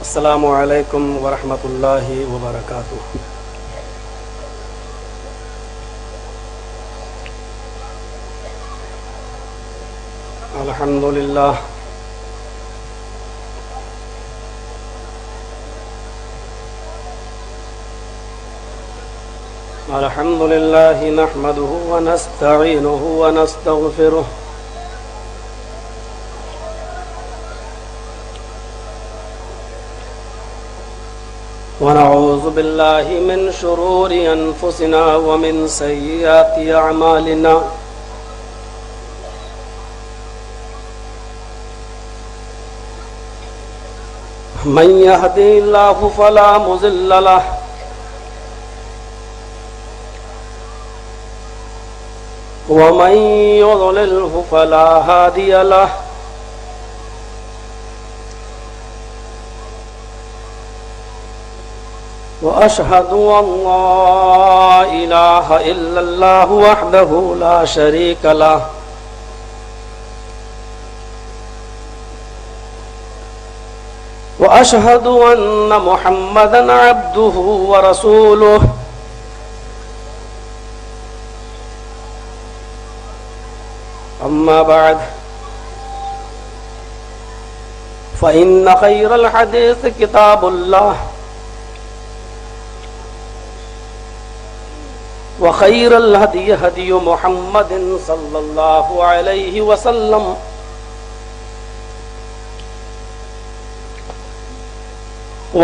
السلام علیکم ورحمۃ اللہ وبرکاتہ۔ الحمد للہ نحمده ونستعینه ونستغفره ونعوذ باللہ من شرور انفسنا ومن سیئات اعمالنا من يهده الله فلا مضل له ومن يضلله فلا هادي له وأشهد أن لا إله إلا الله وحده لا شريك له وأشهد أن محمدا عبده ورسوله أما بعد فإن خير الحديث كتاب الله وخير الهدي هدي محمد صلى الله عليه وسلم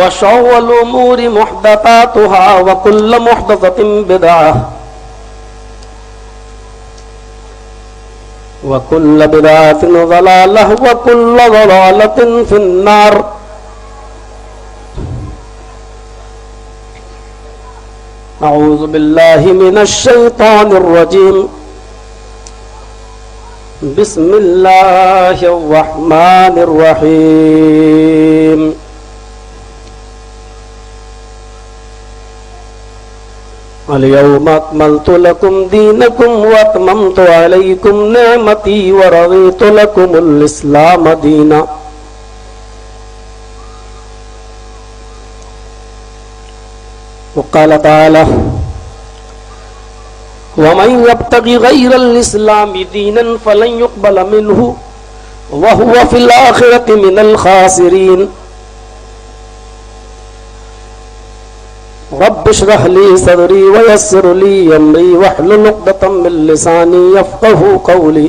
وشر الأمور محدثاتها وكل محدثة بدعة وكل بدعة ضلالة وكل ضلالة في النار۔ أعوذ بالله من الشيطان الرجيم، بسم الله الرحمن الرحيم۔ اليوم أكملت لكم دينكم وأتممت عليكم نعمتي ورضيت لكم الإسلام دينا۔ وقال تعالى: ومن يبتغي غير الإسلام دينا فلن يقبل منه وهو في الآخرة من الخاسرين۔ رب اشرح لي صدري ويسر لي أمري واحلل عقدة من لساني يفقهوا قولي۔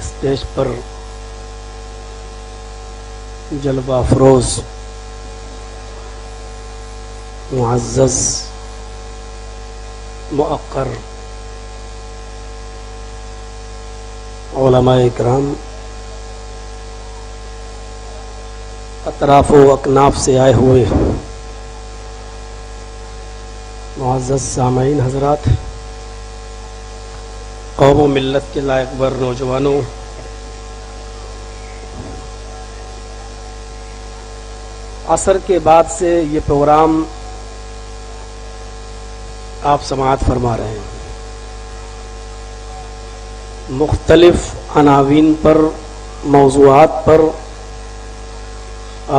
اسٹیج پر جلوہ افروز معزز مؤقر علماء اکرام، اطراف و اکناف سے آئے ہوئے معزز سامعین حضرات، قوم و ملت کے لائق بر نوجوانوں، عصر کے بعد سے یہ پروگرام آپ سماعت فرما رہے ہیں۔ مختلف عناوین پر، موضوعات پر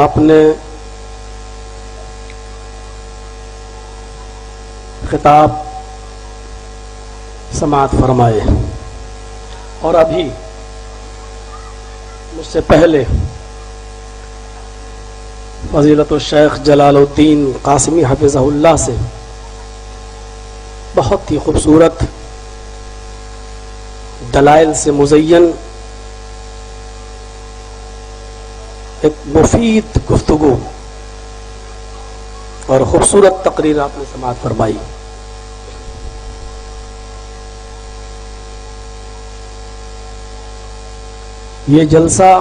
آپ نے خطاب سماعت فرمائے، اور ابھی مجھ سے پہلے فضیلت الشیخ جلال الدین قاسمی حفظہ اللہ سے بہت ہی خوبصورت دلائل سے مزین ایک مفید گفتگو اور خوبصورت تقریر آپ نے سماعت فرمائی۔ یہ جلسہ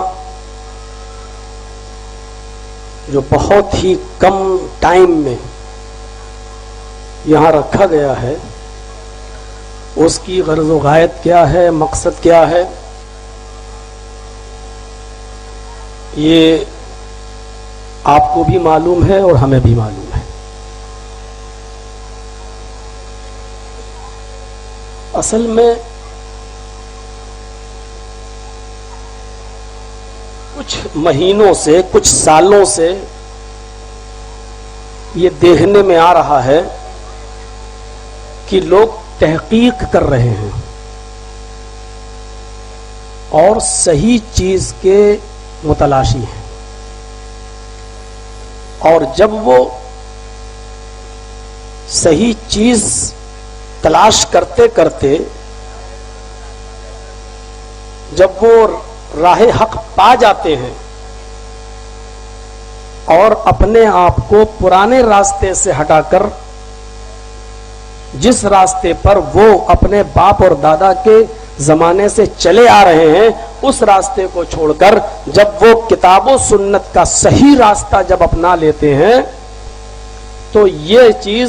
جو بہت ہی کم ٹائم میں یہاں رکھا گیا ہے، اس کی غرض و غایت کیا ہے، مقصد کیا ہے، یہ آپ کو بھی معلوم ہے اور ہمیں بھی معلوم ہے۔ اصل میں مہینوں سے، کچھ سالوں سے یہ دیکھنے میں آ رہا ہے کہ لوگ تحقیق کر رہے ہیں اور صحیح چیز کے متلاشی ہیں، اور جب وہ صحیح چیز تلاش کرتے کرتے جب وہ راہ حق پا جاتے ہیں اور اپنے آپ کو پرانے راستے سے ہٹا کر جس راستے پر وہ اپنے باپ اور دادا کے زمانے سے چلے آ رہے ہیں اس راستے کو چھوڑ کر جب وہ کتاب و سنت کا صحیح راستہ جب اپنا لیتے ہیں تو یہ چیز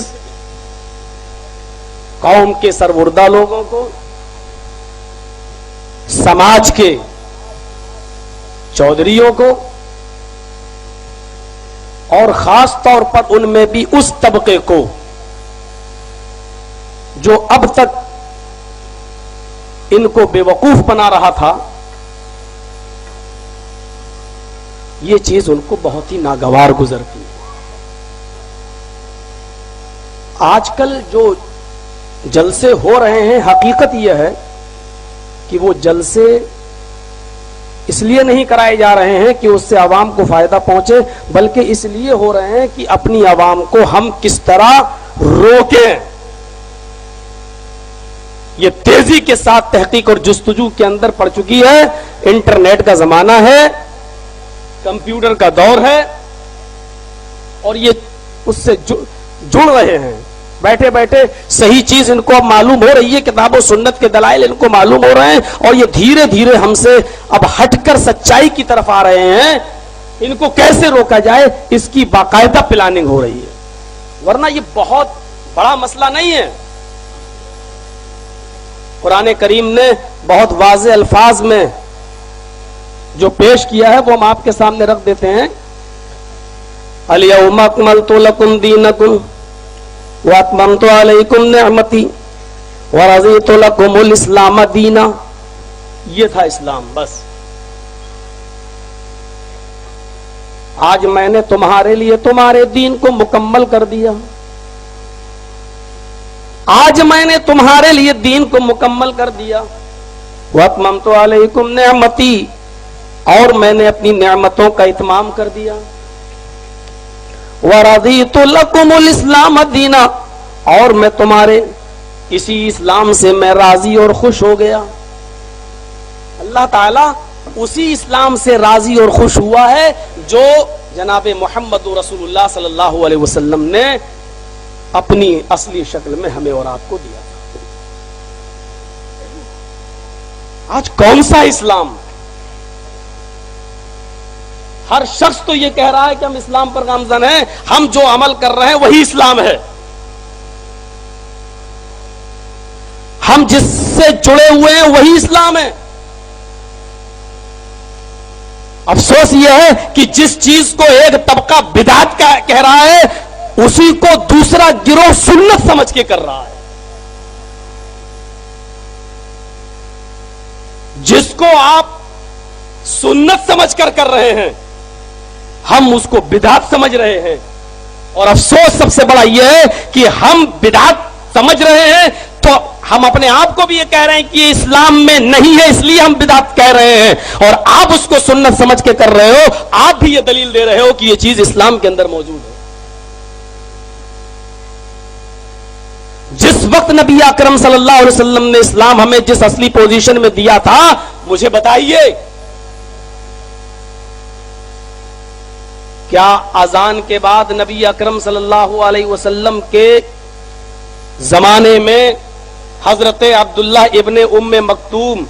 قوم کے سربردہ لوگوں کو، سماج کے چودھریوں کو، اور خاص طور پر ان میں بھی اس طبقے کو جو اب تک ان کو بے وقوف بنا رہا تھا، یہ چیز ان کو بہت ہی ناگوار گزرتی ہے۔ آج کل جو جلسے ہو رہے ہیں، حقیقت یہ ہے کہ وہ جلسے اس لیے نہیں کرائے جا رہے ہیں کہ اس سے عوام کو فائدہ پہنچے، بلکہ اس لیے ہو رہے ہیں کہ اپنی عوام کو ہم کس طرح روکیں۔ یہ تیزی کے ساتھ تحقیق اور جستجو کے اندر پڑ چکی ہے، انٹرنیٹ کا زمانہ ہے، کمپیوٹر کا دور ہے، اور یہ اس سے جڑ رہے ہیں۔ بیٹھے بیٹھے صحیح چیز ان کو اب معلوم ہو رہی ہے، کتاب و سنت کے دلائل ان کو معلوم ہو رہے ہیں، اور یہ دھیرے دھیرے ہم سے اب ہٹ کر سچائی کی طرف آ رہے ہیں۔ ان کو کیسے روکا جائے اس کی باقاعدہ پلاننگ ہو رہی ہے، ورنہ یہ بہت بڑا مسئلہ نہیں ہے۔ قرآن کریم نے بہت واضح الفاظ میں جو پیش کیا ہے وہ ہم آپ کے سامنے رکھ دیتے ہیں۔ الیوم اکملت لکم دینکم واتممت علیکم نعمتی ورضیت لکم الاسلام دینا۔ یہ تھا اسلام، بس۔ آج میں نے تمہارے لیے تمہارے دین کو مکمل کر دیا، آج میں نے تمہارے لیے دین کو مکمل کر دیا۔ واتممت علیکم نعمتی، اور میں نے اپنی نعمتوں کا اتمام کر دیا۔ وَرَضِيتُ لَكُمُ الْإِسْلَامَ دِينًا، اور میں تمہارے اسی اسلام سے میں راضی اور خوش ہو گیا۔ اللہ تعالیٰ اسی اسلام سے راضی اور خوش ہوا ہے جو جناب محمد رسول اللہ صلی اللہ علیہ وسلم نے اپنی اصلی شکل میں ہمیں اور آپ کو دیا۔ آج کون سا اسلام؟ ہر شخص تو یہ کہہ رہا ہے کہ ہم اسلام پر گامزن ہیں، ہم جو عمل کر رہے ہیں وہی اسلام ہے، ہم جس سے جڑے ہوئے ہیں وہی اسلام ہے۔ افسوس یہ ہے کہ جس چیز کو ایک طبقہ بدعت کا کہہ رہا ہے اسی کو دوسرا گروہ سنت سمجھ کے کر رہا ہے۔ جس کو آپ سنت سمجھ کر رہے ہیں ہم اس کو بدعت سمجھ رہے ہیں، اور افسوس سب سے بڑا یہ ہے کہ ہم بدعت سمجھ رہے ہیں تو ہم اپنے آپ کو بھی یہ کہہ رہے ہیں کہ یہ اسلام میں نہیں ہے، اس لیے ہم بدعت کہہ رہے ہیں، اور آپ اس کو سنت سمجھ کے کر رہے ہو، آپ بھی یہ دلیل دے رہے ہو کہ یہ چیز اسلام کے اندر موجود ہے۔ جس وقت نبی اکرم صلی اللہ علیہ وسلم نے اسلام ہمیں جس اصلی پوزیشن میں دیا تھا، مجھے بتائیے کیا اذان کے بعد نبی اکرم صلی اللہ علیہ وسلم کے زمانے میں حضرت عبداللہ ابن ام مکتوم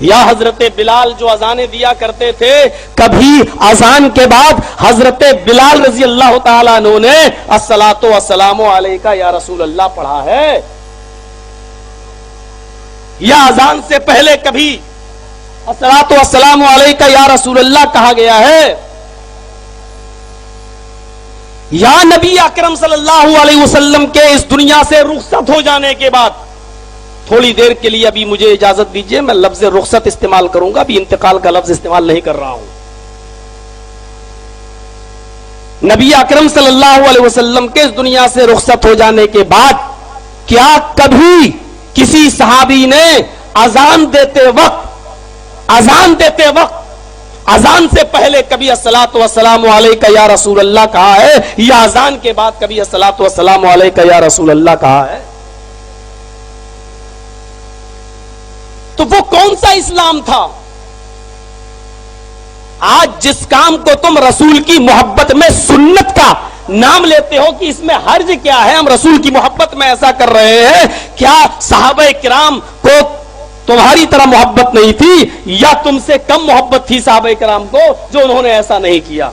یا حضرت بلال جو اذانیں دیا کرتے تھے، کبھی اذان کے بعد حضرت بلال رضی اللہ تعالیٰ عنہ نے الصلاۃ والسلام علیکہ یا رسول اللہ پڑھا ہے؟ یا اذان سے پہلے کبھی الصلاۃ والسلام علیکہ یا رسول اللہ کہا گیا ہے؟ یا نبی اکرم صلی اللہ علیہ وسلم کے اس دنیا سے رخصت ہو جانے کے بعد تھوڑی دیر کے لیے ابھی مجھے اجازت دیجیے، میں لفظ رخصت استعمال کروں گا، ابھی انتقال کا لفظ استعمال نہیں کر رہا ہوں۔ نبی اکرم صلی اللہ علیہ وسلم کے اس دنیا سے رخصت ہو جانے کے بعد کیا کبھی کسی صحابی نے اذان دیتے وقت اذان سے پہلے کبھی الصلاۃ والسلام علیک یا رسول اللہ کہا ہے، یا اذان کے بعد کبھی الصلاۃ والسلام علیک یا رسول اللہ کہا ہے؟ تو وہ کون سا اسلام تھا؟ آج جس کام کو تم رسول کی محبت میں سنت کا نام لیتے ہو کہ اس میں حرج کیا ہے، ہم رسول کی محبت میں ایسا کر رہے ہیں، کیا صحابہ کرام کو تمہاری طرح محبت نہیں تھی یا تم سے کم محبت تھی صحابہ کرام کو جو انہوں نے ایسا نہیں کیا؟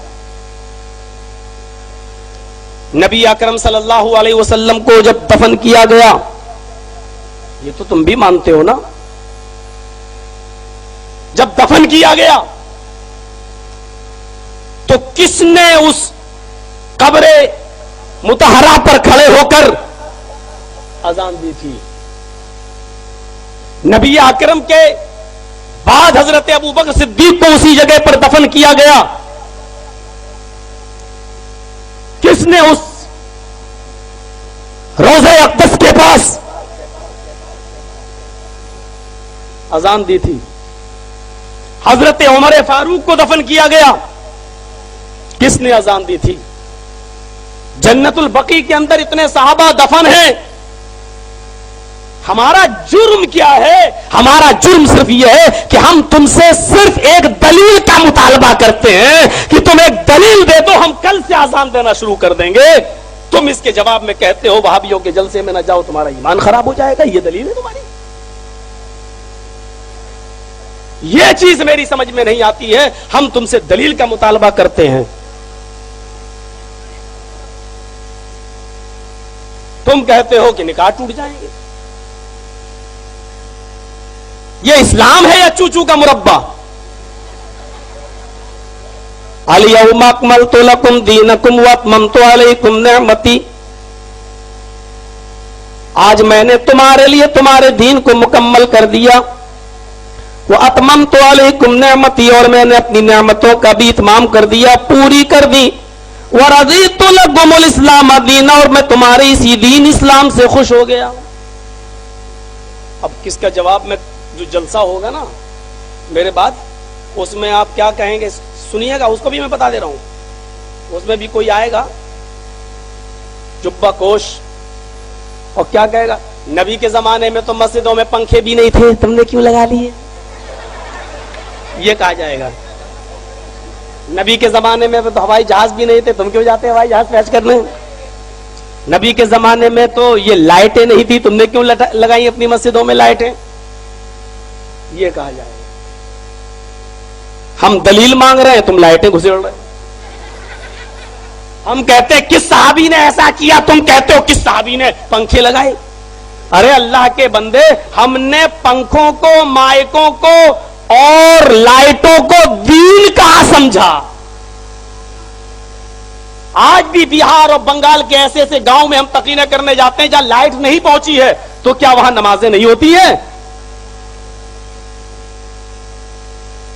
نبی اکرم صلی اللہ علیہ وسلم کو جب دفن کیا گیا، یہ تو تم بھی مانتے ہو نا، جب دفن کیا گیا تو کس نے اس قبر مطہرہ پر کھڑے ہو کر اذان دی تھی؟ نبی اکرم کے بعد حضرت ابو بکر صدیق کو اسی جگہ پر دفن کیا گیا، کس نے اس روضہ اقدس کے پاس اذان دی تھی؟ حضرت عمر فاروق کو دفن کیا گیا، کس نے اذان دی تھی؟ جنت البقیع کے اندر اتنے صحابہ دفن ہیں، ہمارا جرم کیا ہے؟ ہمارا جرم صرف یہ ہے کہ ہم تم سے صرف ایک دلیل کا مطالبہ کرتے ہیں کہ تم ایک دلیل دے دو، ہم کل سے اذان دینا شروع کر دیں گے۔ تم اس کے جواب میں کہتے ہو وہابیوں کے جلسے میں نہ جاؤ، تمہارا ایمان خراب ہو جائے گا، یہ دلیل ہے تمہاری؟ یہ چیز میری سمجھ میں نہیں آتی ہے، ہم تم سے دلیل کا مطالبہ کرتے ہیں، تم کہتے ہو کہ نکاح ٹوٹ جائیں گے۔ یہ اسلام ہے یا چوچو کا مربع؟ الیوم اکملت لکم دینکم واتممت علیکم نعمتی، آج میں نے تمہارے لیے تمہارے دین کو مکمل کر دیا، واتممت علیکم نعمتی، اور میں نے اپنی نعمتوں کا بھی اتمام کر دیا، پوری کر دی، ورضیت لکم الاسلام دینا، اور میں تمہارے اسی دین اسلام سے خوش ہو گیا۔ اب کس کا جواب میں جو جلسہ ہوگا نا میرے بعد، اس میں آپ کیا کہیں گے سنیے گا، اس کو بھی میں بتا دے رہا ہوں، اس میں بھی کوئی آئے گا جبہ کوش اور کیا کہے گا، نبی کے زمانے میں تو مسجدوں میں پنکھے بھی نہیں تھے، تم نے کیوں لگا لیے؟ یہ کہا جائے گا۔ نبی کے زمانے میں تو ہوائی جہاز بھی نہیں تھے، تم کیوں جاتے ہوائی جہاز پیش کرنے؟ نبی کے زمانے میں تو یہ لائٹیں نہیں تھی، تم نے کیوں لگائی اپنی مسجدوں میں لائٹیں؟ یہ کہا جائے گا۔ ہم دلیل مانگ رہے ہیں، تم لائٹیں گھسیڑ رہے ہیں۔ ہم کہتے ہیں کس صحابی نے ایسا کیا، تم کہتے ہو کس صحابی نے پنکھے لگائے۔ ارے اللہ کے بندے، ہم نے پنکھوں کو، مائکوں کو اور لائٹوں کو دین کہاں سمجھا؟ آج بھی بہار اور بنگال کے ایسے ایسے گاؤں میں ہم تقریریں کرنے جاتے ہیں جہاں لائٹ نہیں پہنچی ہے، تو کیا وہاں نمازیں نہیں ہوتی ہیں؟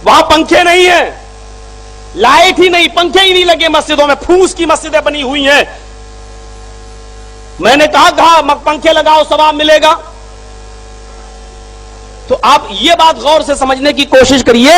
وہاں پنکھے نہیں ہیں، لائٹ ہی نہیں، پنکھے ہی نہیں لگے مسجدوں میں، پھوس کی مسجدیں بنی ہوئی ہیں۔ میں نے کہا پنکھے لگاؤ ثواب ملے گا۔ تو آپ یہ بات غور سے سمجھنے کی کوشش کریے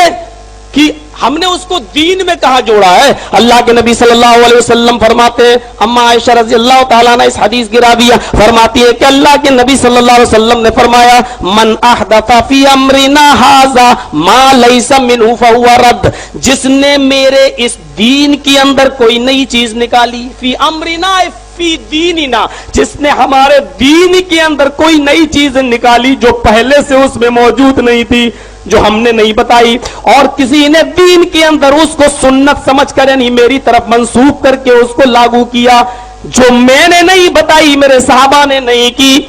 کہ ہم نے اس کو دین میں کہاں جوڑا ہے۔ اللہ کے نبی صلی اللہ علیہ وسلم فرماتے ہیں، اما عائشہ رضی اللہ تعالیٰ عنہ اس حدیث کی راویہ فرماتی ہے کہ اللہ کے نبی صلی اللہ علیہ وسلم نے فرمایا، من احدث فی امرنا ھذا ما لیس منہ فہو رد، جس نے میرے اس دین کے اندر کوئی نئی چیز نکالی، فی امرنا فی دیننا، جس نے ہمارے دین کے اندر کوئی نئی چیز نکالی جو پہلے سے اس میں موجود نہیں تھی، جو ہم نے نہیں بتائی، اور کسی نے دین کے اندر اس کو سنت سمجھ کر یعنی میری طرف منسوب کر کے اس کو لاگو کیا، جو میں نے نہیں بتائی، میرے صحابہ نے نہیں کی،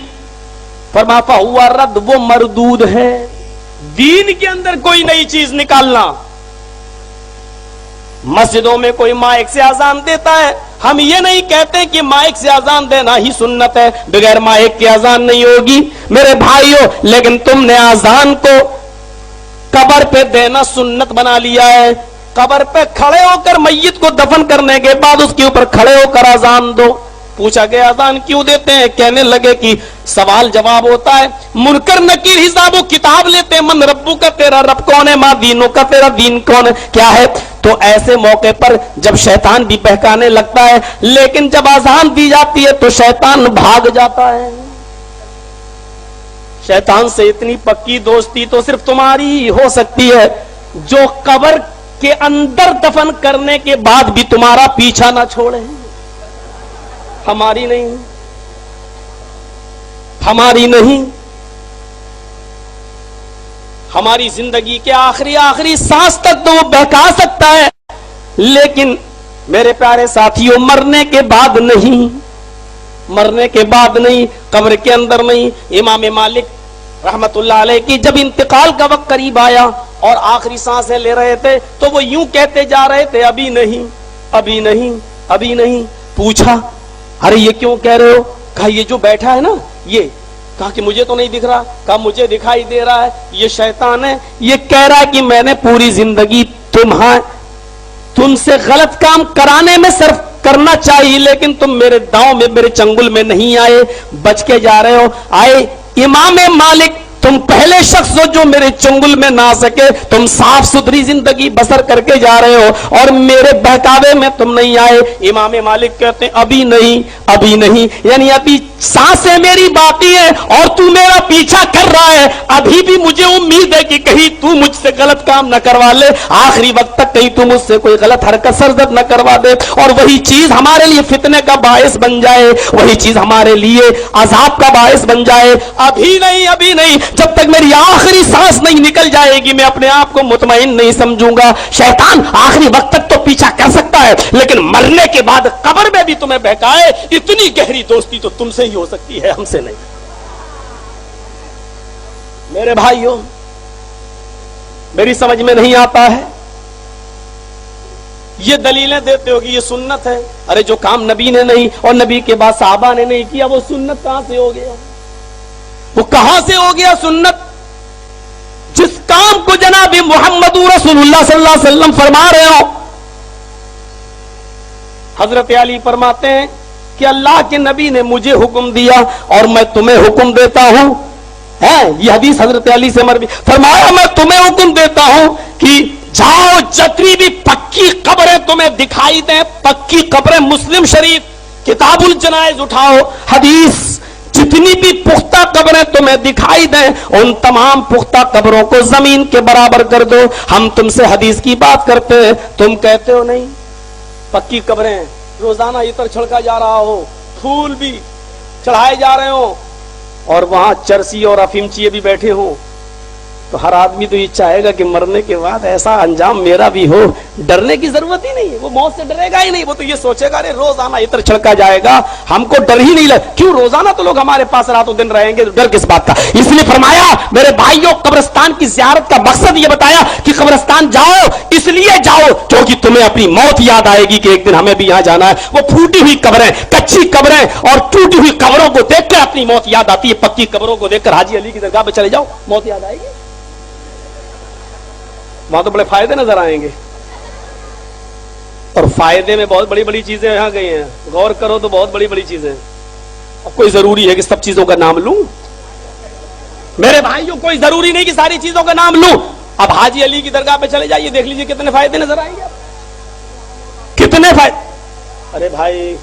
فرمایا فہو رد، وہ مردود ہے۔ دین کے اندر کوئی نئی چیز نکالنا، مسجدوں میں کوئی مائک سے اذان دیتا ہے، ہم یہ نہیں کہتے کہ مائک سے اذان دینا ہی سنت ہے، بغیر مائک کی اذان نہیں ہوگی میرے بھائیوں، لیکن تم نے اذان کو قبر پہ دینا سنت بنا لیا ہے۔ قبر پہ کھڑے ہو کر میت کو دفن کرنے کے بعد اس کے اوپر کھڑے ہو کر اذان دو. پوچھا گیا اذان کیوں دیتے ہیں؟ کہنے لگے کہ سوال جواب ہوتا ہے, منکر نکیر حساب و کتاب لیتے ہیں, من ربو کا تیرا رب کون ہے, ماں دینوں کا تیرا دین کون ہے, کیا ہے. تو ایسے موقع پر جب شیطان بھی بہکانے لگتا ہے, لیکن جب اذان دی جاتی ہے تو شیطان بھاگ جاتا ہے. شیطان سے اتنی پکی دوستی تو صرف تمہاری ہی ہو سکتی ہے جو قبر کے اندر دفن کرنے کے بعد بھی تمہارا پیچھا نہ چھوڑے. ہماری نہیں, ہماری نہیں. ہماری زندگی کے آخری سانس تک تو وہ بہکا سکتا ہے, لیکن میرے پیارے ساتھیوں مرنے کے بعد نہیں, مرنے کے بعد نہیں, قبر کے اندر نہیں. امام مالک رحمت اللہ علیہ کی جب انتقال کا وقت قریب آیا اور آخری سانسیں لے رہے تھے تو وہ یوں کہتے جا رہے تھے, ابھی نہیں, ابھی نہیں, ابھی نہیں. پوچھا ارے یہ کیوں کہہ رہے ہو؟ کہا یہ جو بیٹھا ہے نا یہ, کہا کہ مجھے تو نہیں دکھ رہا, کہا مجھے دکھائی دے رہا ہے, یہ شیطان ہے, یہ کہہ رہا ہے کہ میں نے پوری زندگی تم سے غلط کام کرانے میں صرف کرنا چاہیے, لیکن تم میرے داؤں میں, میرے چنگل میں نہیں آئے, بچ کے جا رہے ہو. آئے امام مالک, تم پہلے شخص ہو جو میرے چنگل میں نہ آ سکے, تم صاف ستھری زندگی بسر کر کے جا رہے ہو اور میرے بہکاوے میں تم نہیں آئے. امام مالک کہتے ہیں ابھی نہیں, ابھی نہیں, یعنی ابھی سانسیں میری باقی ہیں اور تو میرا پیچھا کر رہا ہے. ابھی بھی مجھے امید ہے کہ کہیں تو مجھ سے غلط کام نہ کروا لے, آخری وقت تک کہیں تو مجھ سے کوئی غلط حرکت سرزد نہ کروا دے, اور وہی چیز ہمارے لیے فتنے کا باعث بن جائے, وہی چیز ہمارے لیے عذاب کا باعث بن جائے. ابھی نہیں, ابھی نہیں, جب تک میری آخری سانس نہیں نکل جائے گی میں اپنے آپ کو مطمئن نہیں سمجھوں گا. شیطان آخری وقت تک تو پیچھا کر سکتا ہے, لیکن مرنے کے بعد قبر میں بھی تمہیں بہکائے, اتنی گہری دوستی تو تم سے ہی ہو سکتی ہے, ہم سے نہیں. میرے بھائیوں, میری سمجھ میں نہیں آتا ہے, یہ دلیلیں دیتے ہو کہ یہ سنت ہے. ارے جو کام نبی نے نہیں اور نبی کے بعد صحابہ نے نہیں کیا وہ سنت کہاں سے ہو گیا؟ وہ کہاں سے ہو گیا سنت؟ جس کام کو جناب محمد رسول اللہ صلی اللہ علیہ وسلم فرما رہے ہو. حضرت علی فرماتے ہیں کہ اللہ کے نبی نے مجھے حکم دیا اور میں تمہیں حکم دیتا ہوں. یہ حدیث حضرت علی سے مروی, فرمایا میں تمہیں حکم دیتا ہوں کہ جاؤ جتنی بھی پکی قبریں تمہیں دکھائی دیں, پکی قبریں, مسلم شریف کتاب الجنائز اٹھاؤ, حدیث, جتنی بھی پختہ قبریں تمہیں دکھائی دیں ان تمام پختہ قبروں کو زمین کے برابر کر دو. ہم تم سے حدیث کی بات کرتے ہیں, تم کہتے ہو نہیں. پکی قبریں, روزانہ عطر چھڑکا جا رہا ہو, پھول بھی چڑھائے جا رہے ہوں, اور وہاں چرسی اور افیمچیے بھی بیٹھے ہوں, تو ہر آدمی تو یہ چاہے گا کہ مرنے کے بعد ایسا انجام میرا بھی ہو. ڈرنے کی ضرورت ہی نہیں ہے, وہ موت سے ڈرے گا ہی نہیں, وہ تو یہ سوچے گا ارے روزانہ عطر چھڑکا جائے گا, ہم کو ڈر ہی نہیں لگے. کیوں؟ روزانہ تو لوگ ہمارے پاس راتوں دن رہیں گے, ڈر کس بات کا؟ اس لیے فرمایا میرے بھائیوں, قبرستان کی زیارت کا مقصد یہ بتایا کہ قبرستان جاؤ, اس لیے جاؤ کیونکہ تمہیں اپنی موت یاد آئے گی کہ ایک دن ہمیں بھی یہاں جانا ہے. وہ پھوٹی ہوئی قبریں, کچی قبریں اور ٹوٹی ہوئی قبروں کو دیکھ کر اپنی موت یاد آتی ہے, پکی قبروں کو دیکھ کر حاجی علی کی درگاہ پہ چلے جاؤ, موت یاد آئے گی. وہاں تو بڑے فائدے نظر آئیں گے, اور فائدے میں بہت بڑی بڑی چیزیں یہاں گئی ہیں, غور کرو تو بہت بڑی بڑی چیزیں. اب کوئی ضروری ہے کہ سب چیزوں کا نام لوں؟ میرے بھائیوں کوئی ضروری نہیں کہ ساری چیزوں کا نام لوں. اب حاجی علی کی درگاہ پہ چلے جائیے, دیکھ لیجیے کتنے فائدے نظر آئیں گے, کتنے فائدے. ارے بھائی,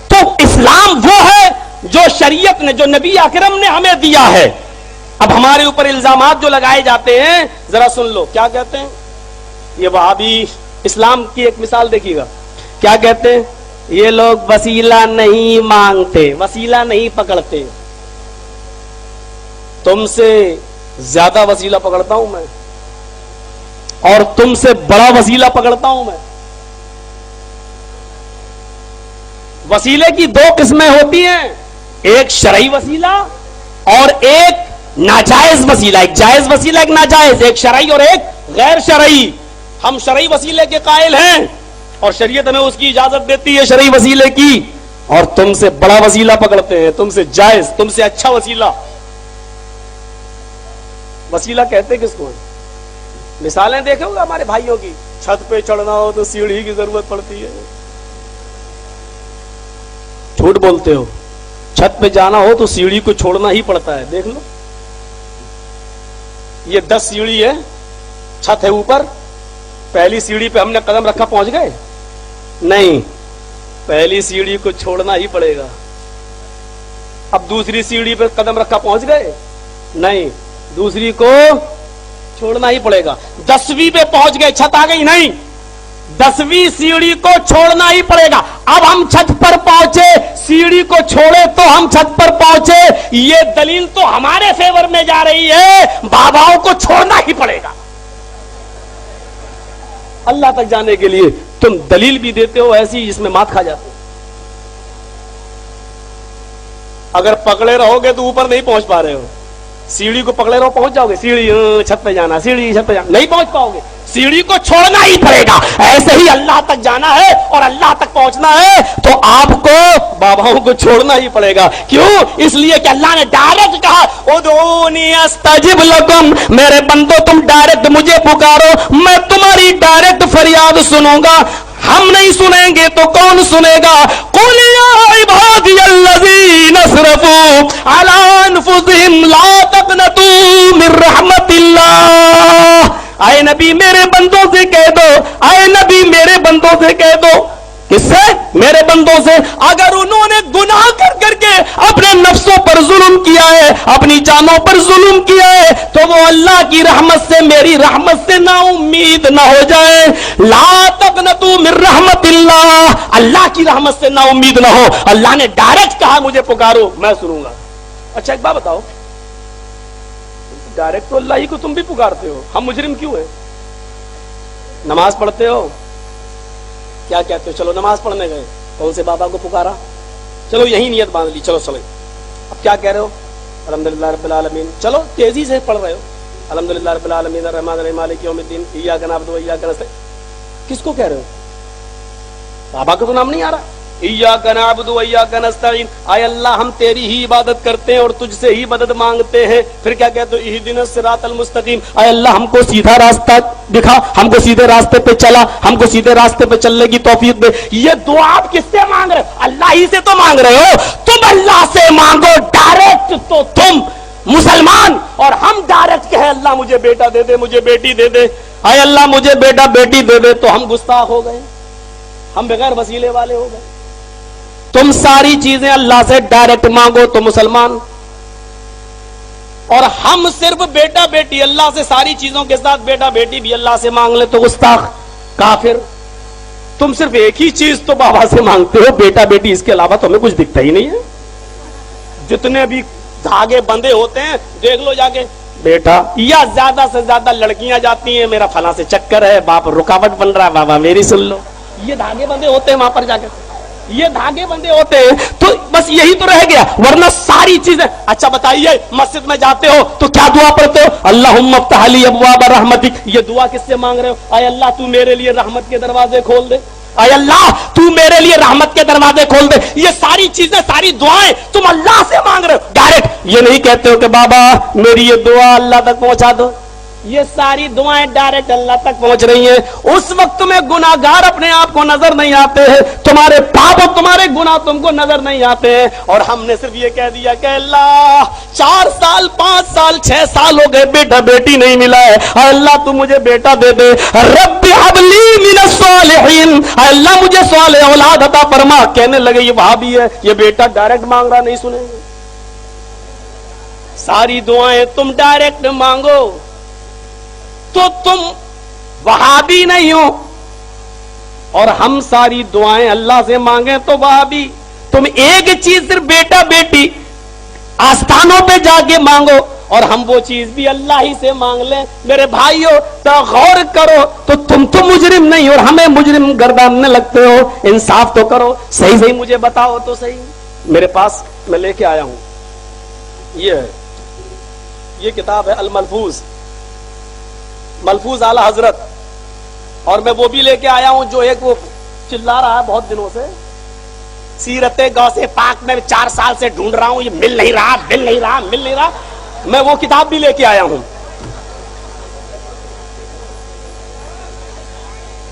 تو اسلام وہ ہے جو شریعت نے, جو نبی اکرم نے ہمیں دیا ہے. اب ہمارے اوپر الزامات جو لگائے جاتے ہیں ذرا سن لو, کیا کہتے ہیں یہ وہابی. اسلام کی ایک مثال دیکھیے گا, کیا کہتے ہیں یہ لوگ وسیلہ نہیں مانگتے, وسیلہ نہیں پکڑتے. تم سے زیادہ وسیلہ پکڑتا ہوں میں, اور تم سے بڑا وسیلہ پکڑتا ہوں میں. وسیلے کی دو قسمیں ہوتی ہیں, ایک شرعی وسیلہ اور ایک ناجائز وسیلہ. ایک جائز وسیلہ, ایک ناجائز, ایک شرعی اور ایک غیر شرعی. ہم شرعی وسیلے کے قائل ہیں اور شریعت ہمیں اس کی اجازت دیتی ہے شرعی وسیلے کی, اور تم سے بڑا وسیلہ پکڑتے ہیں, تم سے جائز, تم سے اچھا وسیلہ. وسیلہ کہتے کس کو ہیں؟ مثالیں دیکھے ہوگا ہمارے بھائیوں کی, چھت پہ چڑھنا ہو تو سیڑھی کی ضرورت پڑتی ہے. جھوٹ بولتے ہو, چھت پہ جانا ہو تو سیڑھی کو چھوڑنا ہی پڑتا ہے. دیکھ لو, یہ 10 سیڑھی ہے, چھت ہے اوپر, پہلی سیڑھی پہ ہم نے قدم رکھا پہنچ گئے؟ نہیں, پہلی سیڑھی کو چھوڑنا ہی پڑے گا. اب دوسری سیڑھی پہ قدم رکھا پہنچ گئے؟ نہیں, دوسری کو چھوڑنا ہی پڑے گا. 10ویں پہ پہنچ گئے, چھت آ گئی؟ نہیں, 10ویں سیڑھی کو چھوڑنا ہی پڑے گا. اب ہم چھت پر پہنچے, سیڑھی کو چھوڑے تو ہم چھت پر پہنچے. یہ دلیل تو ہمارے فیور میں جا رہی ہے, باباؤں کو چھوڑنا ہی پڑے گا اللہ تک جانے کے لیے. تم دلیل بھی دیتے ہو ایسی جس میں مات کھا جاتے ہو. اگر پکڑے رہو گے تو اوپر نہیں پہنچ پا رہے ہو. سیڑھی کو پکڑے رہو پہنچ جاؤ گے, سیڑھی چھت پہ جانا, سیڑھی چھت پہ جانا, نہیں پہنچ پاؤ گے. سیڑھی کو چھوڑنا ہی پڑے گا. ایسے ہی اللہ تک جانا ہے اور اللہ تک پہنچنا ہے تو آپ کو باباؤں کو چھوڑنا ہی پڑے گا. کیوں؟ اس لیے کہ اللہ نے ڈائریکٹ کہا ادعونی استجب لکم, میرے بندو تم ڈائریکٹ مجھے پکارو, میں تمہاری ڈائریکٹ فریاد سنوں گا. ہم نہیں سنیں گے تو کون سنے گا؟ قل یا عبادی الذین اسرفوا علی انفسہم لا تقنطوا من رحمت اللہ. اے نبی میرے بندوں سے کہہ دو, اے نبی میرے بندوں سے کہہ دو. کس سے؟ میرے بندوں سے. اگر انہوں نے گناہ کر کر کے اپنے نفسوں پر ظلم کیا ہے, اپنی جانوں پر ظلم کیا ہے, تو وہ اللہ کی رحمت سے, میری رحمت سے نا امید نہ ہو جائے. لا تقنطوا من رحمت اللہ, اللہ کی رحمت سے نا امید نہ ہو. اللہ نے ڈائریکٹ کہا مجھے پکارو, میں سنوں گا. اچھا ایک بات بتاؤ, ڈائریکٹ تو اللہ ہی کو تم بھی پکارتے ہو, ہم مجرم کیوں ہیں؟ نماز پڑھتے ہو, کیا کہتے ہو؟ چلو نماز پڑھنے گئے, کون سے بابا کو پکارا؟ چلو یہی نیت باندھ لی, چلو چلے. اب کیا کہہ رہے ہو؟ الحمدللہ رب العالمین. چلو تیزی سے پڑھ رہے ہو, الحمدللہ رب العالمین الرحمن الرحیم مالک یوم الدین ایاک نعبد و ایاک نستعین. کس کو کہہ رہے ہو؟ بابا کا تو نام نہیں آ رہا. ایاک نعبد و ایاک نستعین, اے اللہ ہم تیری ہی عبادت کرتے ہیں اور تجھ سے ہی مدد مانگتے ہیں. پھر کیا کہتے ہو؟ اہدنا الصراط المستقیم, اے اللہ ہم کو سیدھا راستہ دکھا, ہم کو سیدھے راستے پہ چلا, ہم کو سیدھے راستے پہ چلنے کی توفیق دے. یہ دعا آپ کس سے مانگ رہے ہو؟ اللہ ہی سے تو مانگ رہے ہو. تم اللہ سے مانگو ڈائریکٹ تو تم مسلمان, اور ہم ڈائریکٹ کہیں اللہ مجھے بیٹا دے دے, مجھے بیٹی دے دے, اے اللہ مجھے بیٹا بیٹی دے دے, تو ہم گستاخ ہو گئے, ہم بغیر وسیلے والے ہو گئے. تم ساری چیزیں اللہ سے ڈائریکٹ مانگو تو مسلمان, اور ہم صرف بیٹا بیٹی اللہ سے, ساری چیزوں کے ساتھ بیٹا بیٹی بھی اللہ سے مانگ لے تو گستاخ, کافر. تم صرف ایک ہی چیز تو بابا سے مانگتے ہو, بیٹا بیٹی, اس کے علاوہ تمہیں کچھ دکھتا ہی نہیں ہے. جتنے بھی دھاگے بندے ہوتے ہیں دیکھ لو جا کے, بیٹا, یا زیادہ سے زیادہ لڑکیاں جاتی ہیں میرا فلاں سے چکر ہے, باپ رکاوٹ بن رہا ہے, بابا میری سن لو. یہ دھاگے بندے ہوتے ہیں وہاں پر جا کے, یہ دھاگے بندے ہوتے ہیں. تو بس یہی تو رہ گیا, ورنہ ساری چیزیں. اچھا بتائیے, مسجد میں جاتے ہو تو کیا دعا پڑھتے ہو؟ اللہم افتح لی ابواب رحمتک. یہ دعا کس سے مانگ رہے ہو؟ اے اللہ تو میرے لیے رحمت کے دروازے کھول دے, اے اللہ تو میرے لیے رحمت کے دروازے کھول دے. یہ ساری چیزیں, ساری دعائیں تم اللہ سے مانگ رہے ہو ڈائریکٹ. یہ نہیں کہتے ہو کہ بابا میری یہ دعا اللہ تک پہنچا دو. یہ ساری دعائیں ڈائریکٹ اللہ تک پہنچ رہی ہیں. اس وقت میں گناہگار اپنے آپ کو نظر نہیں آتے ہیں, تمہارے پاپ اور تمہارے گناہ تم کو نظر نہیں آتے ہیں, اور ہم نے صرف یہ کہہ دیا کہ اللہ 4 سال 5 سال 6 سال ہو گئے بیٹا بیٹی نہیں ملا ہے, اللہ تو مجھے بیٹا دے دے. رب ہب لی من الصالحین, اللہ مجھے صالح اولاد عطا فرما. کہنے لگے یہ وہابی ہے, یہ بیٹا ڈائریکٹ مانگ رہا, نہیں سنیں گے. ساری دعائیں تم ڈائریکٹ مانگو تو تم وہابی نہیں ہو, اور ہم ساری دعائیں اللہ سے مانگیں تو وہابی. تم ایک چیز صرف بیٹا بیٹی آستانوں پہ جا کے مانگو, اور ہم وہ چیز بھی اللہ ہی سے مانگ لیں. میرے بھائیو تو غور کرو, تو تم تو مجرم نہیں اور ہمیں مجرم گرداننے لگتے ہو. انصاف تو کرو, صحیح صحیح مجھے بتاؤ تو صحیح. میرے پاس میں لے کے آیا ہوں, یہ کتاب ہے الملفوظ, ملفوظ اعلی حضرت, اور میں وہ بھی لے کے آیا ہوں جو ایک وہ چلا رہا ہے بہت دنوں سے, سیرت غوث پاک میں 4 سال سے ڈھونڈ رہا ہوں, یہ مل نہیں رہا. میں وہ کتاب بھی لے کے آیا ہوں.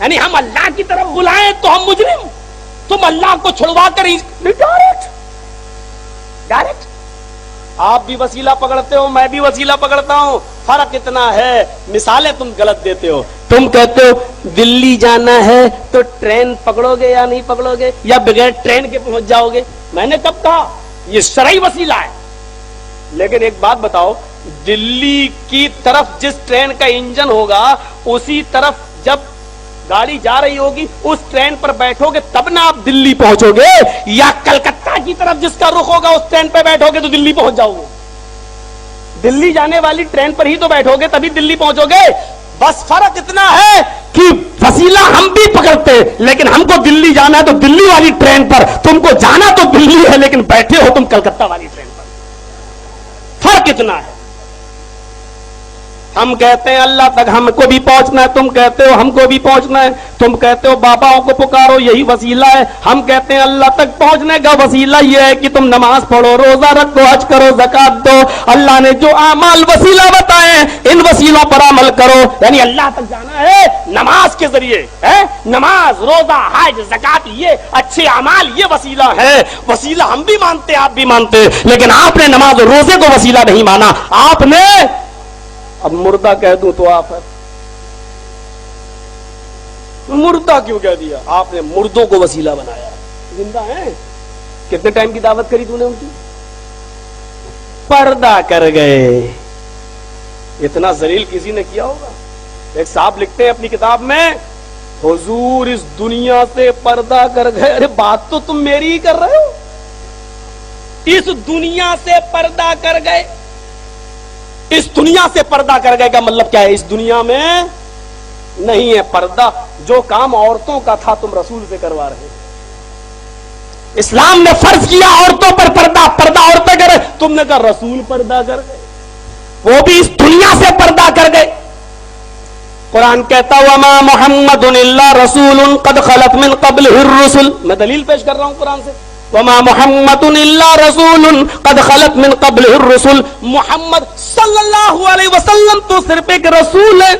یعنی ہم اللہ کی طرف بلائیں تو ہم مجرم، تم اللہ کو چھڑوا کر ڈائریکٹ آپ بھی وسیلہ پکڑتے ہو، میں بھی وسیلہ پکڑتا ہوں، فرق اتنا ہے مثالیں تم غلط دیتے ہو. تم کہتے ہو دلی جانا ہے تو ٹرین پکڑو گے یا نہیں پکڑو گے، یا بغیر ٹرین کے پہنچ جاؤ گے. میں نے کب کہا یہ شرعی وسیلہ ہے. لیکن ایک بات بتاؤ، دلی کی طرف جس ٹرین کا انجن ہوگا اسی طرف جب گاڑی جا رہی ہوگی اس ٹرین پر بیٹھو گے تب نہ آپ دلی پہنچو گے، یا کلکتہ کی طرف جس کا رخ ہوگا اس ٹرین پہ بیٹھو گے تو دلی پہنچ جاؤ گے. دلی جانے والی ٹرین پر ہی تو بیٹھو گے تبھی دلی پہنچو گے. بس فرق اتنا ہے کہ وسیلہ ہم بھی پکڑتے لیکن ہم کو دلی جانا ہے تو دلی والی ٹرین پر، تم کو جانا تو دلی ہے لیکن بیٹھے ہو تم کلکتہ والی ٹرین پر. فرق اتنا ہے. ہم کہتے ہیں اللہ تک ہم کو بھی پہنچنا ہے، تم کہتے ہو ہم کو بھی پہنچنا ہے. تم کہتے ہو باباؤں کو پکارو یہی وسیلہ ہے، ہم کہتے ہیں اللہ تک پہنچنے کا وسیلہ یہ ہے کہ تم نماز پڑھو، روزہ رکھو، حج کرو، زکات دو. اللہ نے جو اعمال وسیلہ بتائے ان وسیلوں پر عمل کرو. یعنی اللہ تک جانا ہے نماز کے ذریعے، نماز، روزہ، حج، زکات، یہ اچھے اعمال یہ وسیلہ ہے. وسیلہ ہم بھی مانتے آپ بھی مانتے، لیکن آپ نے نماز اور روزے کو وسیلہ نہیں مانا. آپ نے اب مردہ کہہ دوں تو آپ مردہ کیوں کہہ دیا؟ آپ نے مردوں کو وسیلہ بنایا. زندہ ہیں. کتنے ٹائم کی دعوت کری تو نے ان کی؟ پردہ کر گئے. اتنا ذلیل کسی نے کیا ہوگا؟ ایک صاحب لکھتے ہیں اپنی کتاب میں حضور اس دنیا سے پردہ کر گئے. ارے بات تو تم میری ہی کر رہے ہو. اس دنیا سے پردہ کر گئے. اس دنیا سے پردہ کر گئے کا مطلب کیا ہے؟ اس دنیا میں نہیں ہے پردہ. جو کام عورتوں کا تھا تم رسول سے کروا رہے. اسلام نے فرض کیا عورتوں پر پردہ، پردہ عورتیں کرے، تم نے کہا رسول پردہ کر گئے. وہ بھی اس دنیا سے پردہ کر گئے. قرآن کہتا وما محمد الا رسول قد خلت من قبلہ الرسل. میں دلیل پیش کر رہا ہوں قرآن سے. وما محمد الا رسول قد خلت من قبلہ الرسل. محمد صلی اللہ علیہ وسلم تو صرف ایک رسول ہے،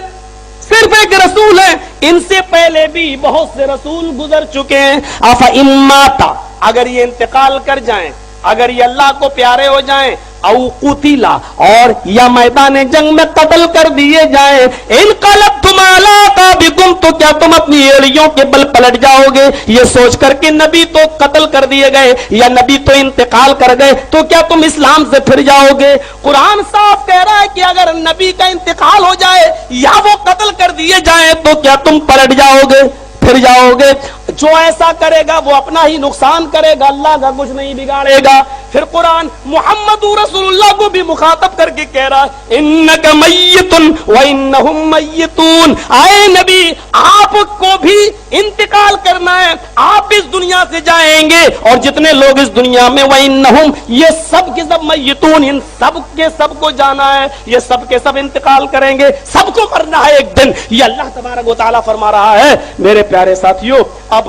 صرف ایک رسول ہے. ان سے پہلے بھی بہت سے رسول گزر چکے ہیں. افإن مات، اگر یہ انتقال کر جائیں، اگر یہ اللہ کو پیارے ہو جائیں، او قتلا، اور یا میدان جنگ میں قتل کر دیے جائیں، انقلبتم علی اعقابکم، تو کیا تم اپنی ایڑیوں کے بل پلٹ جاؤ گے یہ سوچ کر کہ نبی تو قتل کر دیے گئے یا نبی تو انتقال کر گئے تو کیا تم اسلام سے پھر جاؤ گے؟ قرآن صاف کہہ رہا ہے کہ اگر نبی کا انتقال ہو جائے یا وہ قتل کر دیے جائیں تو کیا تم پلٹ جاؤ گے، پھر جاؤ گے؟ جو ایسا کرے گا وہ اپنا ہی نقصان کرے گا، اللہ کا کچھ نہیں بگاڑے گا. پھر قرآن محمد رسول اللہ کو بھی مخاطب کر کے کہہ رہا ہے انک میت وانہم میتون. اے نبی آپ کو بھی انتقال کرنا ہے، آپ اس دنیا سے جائیں گے اور جتنے لوگ اس دنیا میں وانہم، یہ سب کے سب میتون، ان سب کے سب کو جانا ہے، یہ سب کے سب انتقال کریں گے، سب کو مرنا ہے ایک دن. یہ اللہ تبارک و تعالیٰ فرما رہا ہے. میرے پیارے ساتھیوں اب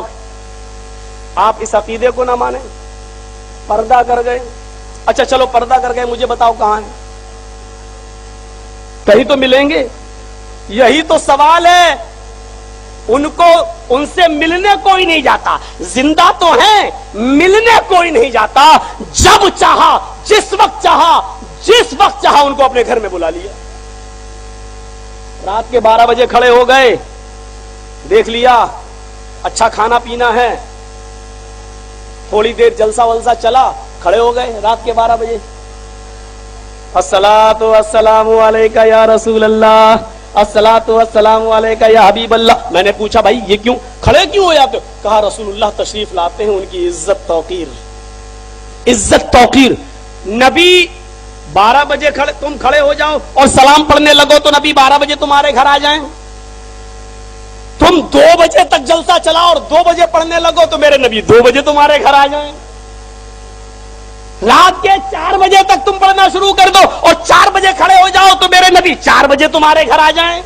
آپ اس عقیدے کو نہ مانیں. پردہ کر گئے، اچھا چلو پردہ کر گئے، مجھے بتاؤ کہاں ہیں؟ کہیں تو ملیں گے. یہی تو سوال ہے. ان کو ان سے ملنے کوئی نہیں جاتا. زندہ تو ہیں، ملنے کوئی نہیں جاتا. جب چاہا، جس وقت چاہا، جس وقت چاہا ان کو اپنے گھر میں بلا لیا. رات کے 12 بجے کھڑے ہو گئے، دیکھ لیا اچھا کھانا پینا ہے، تھوڑی دیر جلسہ ولسہ چلا، کھڑے ہو گئے رات کے 12 بجے. الصلاۃ والسلام علیکہ یا رسول اللہ، الصلاۃ والسلام علیکہ یا حبیب اللہ. میں نے پوچھا بھائی یہ کیوں کھڑے کیوں ہو جاتے ہو؟ کہا رسول اللہ تشریف لاتے ہیں، ان کی عزت توقیر، عزت توقیر. نبی 12 بجے تم کھڑے ہو جاؤ اور سلام پڑھنے لگو تو نبی 12 بجے تمہارے گھر آ جائیں. تم 2 بجے تک جلسہ چلا اور 2 بجے پڑھنے لگو تو میرے نبی 2 بجے تمہارے گھر آ جائیں. رات کے 4 بجے تک تم پڑھنا شروع کر دو اور 4 بجے کھڑے ہو جاؤ تو میرے نبی 4 بجے تمہارے گھر آ جائیں.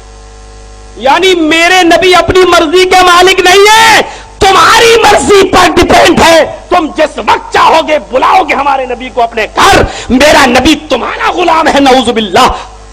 یعنی میرے نبی اپنی مرضی کے مالک نہیں ہے، تمہاری مرضی پر ڈیپینڈ ہے. تم جس وقت چاہو گے بلاؤ گے ہمارے نبی کو اپنے گھر. میرا نبی تمہارا غلام ہے، نعوذ باللہ.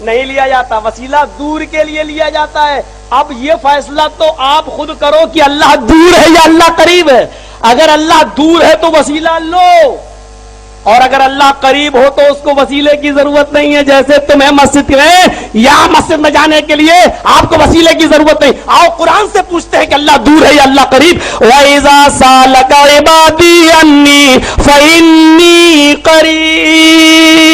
نہیں لیا جاتا، وسیلہ دور کے لیے لیا جاتا ہے۔ اب یہ فیصلہ تو آپ خود کرو کہ اللہ دور ہے یا اللہ قریب ہے۔ اگر اللہ دور ہے تو وسیلہ لو، اور اگر اللہ قریب ہو تو اس کو وسیلے کی ضرورت نہیں ہے۔ جیسے تمہیں مسجد میں یا مسجد میں جانے کے لیے آپ کو وسیلے کی ضرورت نہیں۔ آؤ قرآن سے پوچھتے ہیں کہ اللہ دور ہے یا اللہ قریب۔ وَإِذَا سَأَلَكَ عِبَادِي عَنِّي فَإِنِّي قَرِيبٌ۔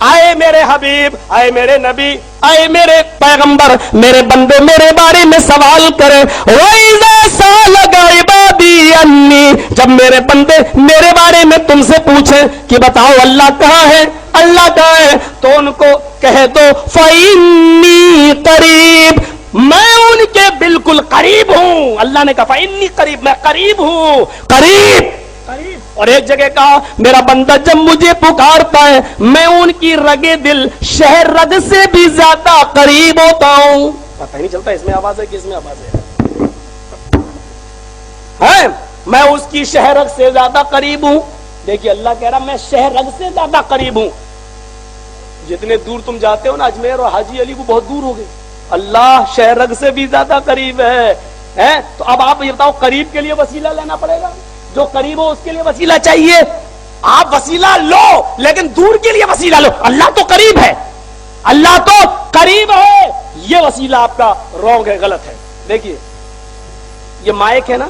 آئے میرے حبیب، آئے میرے نبی، آئے میرے پیغمبر، میرے بندے میرے بارے میں سوال کرے۔ وَإِذَا سَأَلَكَ عِبَادِي عَنِّي، جب میرے بندے میرے بارے میں تم سے پوچھیں کہ بتاؤ اللہ کہاں ہے، اللہ کہاں ہے، تو ان کو کہہ دو فَإِنِّي قَرِيب، میں ان کے بالکل قریب ہوں۔ اللہ نے کہا فَإِنِّي قریب، میں قریب ہوں، قریب۔ اور ایک جگہ کہا میرا بندہ جب مجھے پکارتا ہے میں ان کی رگے دل شہر رگ سے بھی زیادہ قریب ہوتا ہوں۔ پتہ نہیں چلتا اس میں آواز ہے کہ اس میں آواز ہے، میں اس کی شہر رگ سے زیادہ قریب ہوں۔ دیکھیے اللہ کہہ رہا میں شہر رگ سے زیادہ قریب ہوں۔ جتنے دور تم جاتے ہو نا اجمیر اور حاجی علی کو بہت دور ہو گئے، اللہ شہر رگ سے بھی زیادہ قریب ہے۔ تو اب آپ یہ بتاؤ قریب کے لیے وسیلہ لینا پڑے گا، جو قریب ہو اس کے لیے وسیلہ چاہیے۔ آپ وسیلہ لو لیکن دور کے لیے وسیلہ لو، اللہ تو قریب ہے، اللہ تو قریب ہے۔ یہ وسیلہ آپ کا رونگ ہے، غلط ہے۔ دیکھیے یہ مائک ہے نا،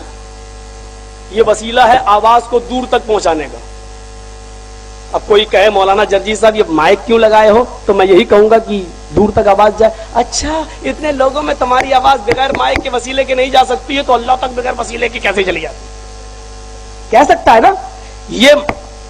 یہ وسیلہ ہے آواز کو دور تک پہنچانے کا۔ اب کوئی کہے مولانا جرجی صاحب یہ مائک کیوں لگائے ہو، تو میں یہی کہوں گا کہ دور تک آواز جائے۔ اچھا اتنے لوگوں میں تمہاری آواز بغیر مائک کے وسیلے کے نہیں جا سکتی ہے، تو اللہ تک بغیر وسیلے کے کیسے چلی جاتی؟ کہہ سکتا ہے نا۔ یہ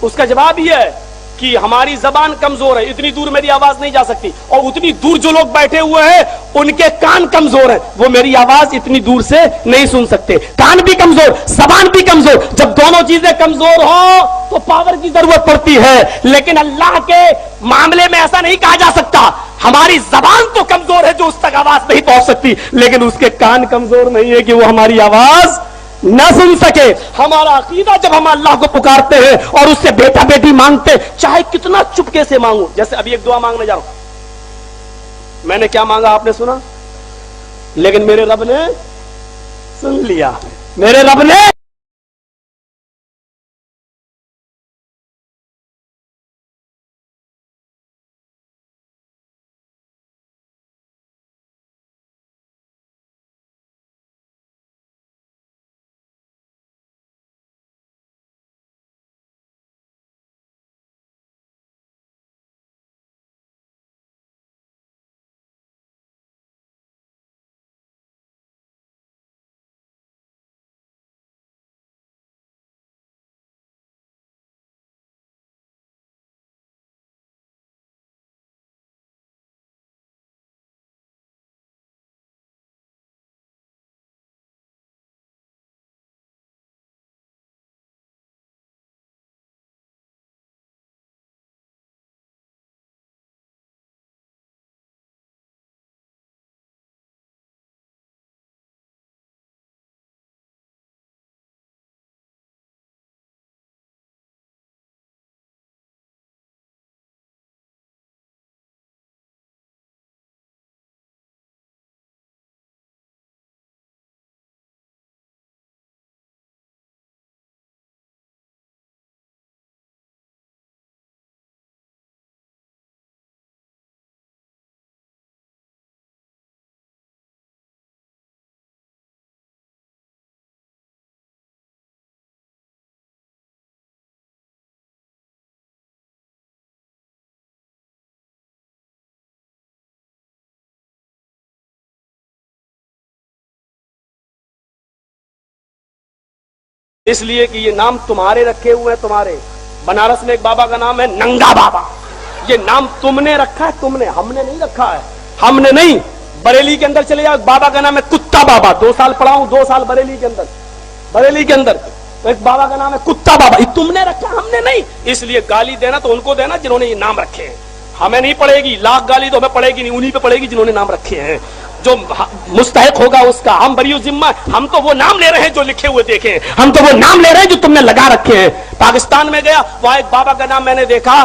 اس کا جواب یہ ہے کہ ہماری زبان کمزور ہے، اتنی دور میری آواز نہیں جا سکتی، اور اتنی دور جو لوگ بیٹھے ہوئے ہیں ان کے کان کمزور ہیں، وہ میری آواز اتنی دور سے نہیں سن سکتے۔ کان بھی کمزور، زبان بھی کمزور، جب دونوں چیزیں کمزور ہوں تو پاور کی ضرورت پڑتی ہے۔ لیکن اللہ کے معاملے میں ایسا نہیں کہا جا سکتا۔ ہماری زبان تو کمزور ہے جو اس تک آواز نہیں پہنچ سکتی، لیکن اس کے کان کمزور نہیں ہے کہ وہ ہماری آواز نہ سن سکے۔ ہمارا عقیدہ جب ہم اللہ کو پکارتے ہیں اور اس سے بیٹا بیٹی مانگتے، چاہے کتنا چپکے سے مانگو، جیسے ابھی ایک دعا مانگنے جا رہا ہوں، میں نے کیا مانگا آپ نے سنا، لیکن میرے رب نے سن لیا، میرے رب نے اس لیے کہ یہ نام تمہارے رکھے ہوئے ہیں، تمہارے۔ بنارس میں ایک بابا کا نام ہے ننگا بابا، یہ نام تم نے رکھا ہے، تم نے، ہم نے نہیں رکھا ہے، ہم نے نہیں۔ بریلی کے اندر چلے جاؤ، ایک بابا کا نام ہے کتا بابا، 2 سال پڑھا ہوں، 2 سال بریلی کے اندر، بریلی کے اندر ایک بابا کا نام ہے کتا بابا، یہ تم نے رکھا، ہم نے نہیں۔ اس لیے گالی دینا تو ان کو دینا جنہوں نے یہ نام رکھے ہیں، ہمیں نہیں پڑے گی، لاکھ گالی تو ہمیں پڑے گی نہیں، انہی پہ پڑے گی جنہوں نے نام رکھے ہیں، جو مستحق ہوگا اس کا۔ ہم بری ذمہ، ہم تو وہ نام لے رہے ہیں جو لکھے ہوئے دیکھے ہیں، ہم تو وہ نام لے رہے ہیں جو تم نے لگا رکھے ہیں۔ پاکستان میں گیا، وہاں ایک بابا کا نام میں نے دیکھا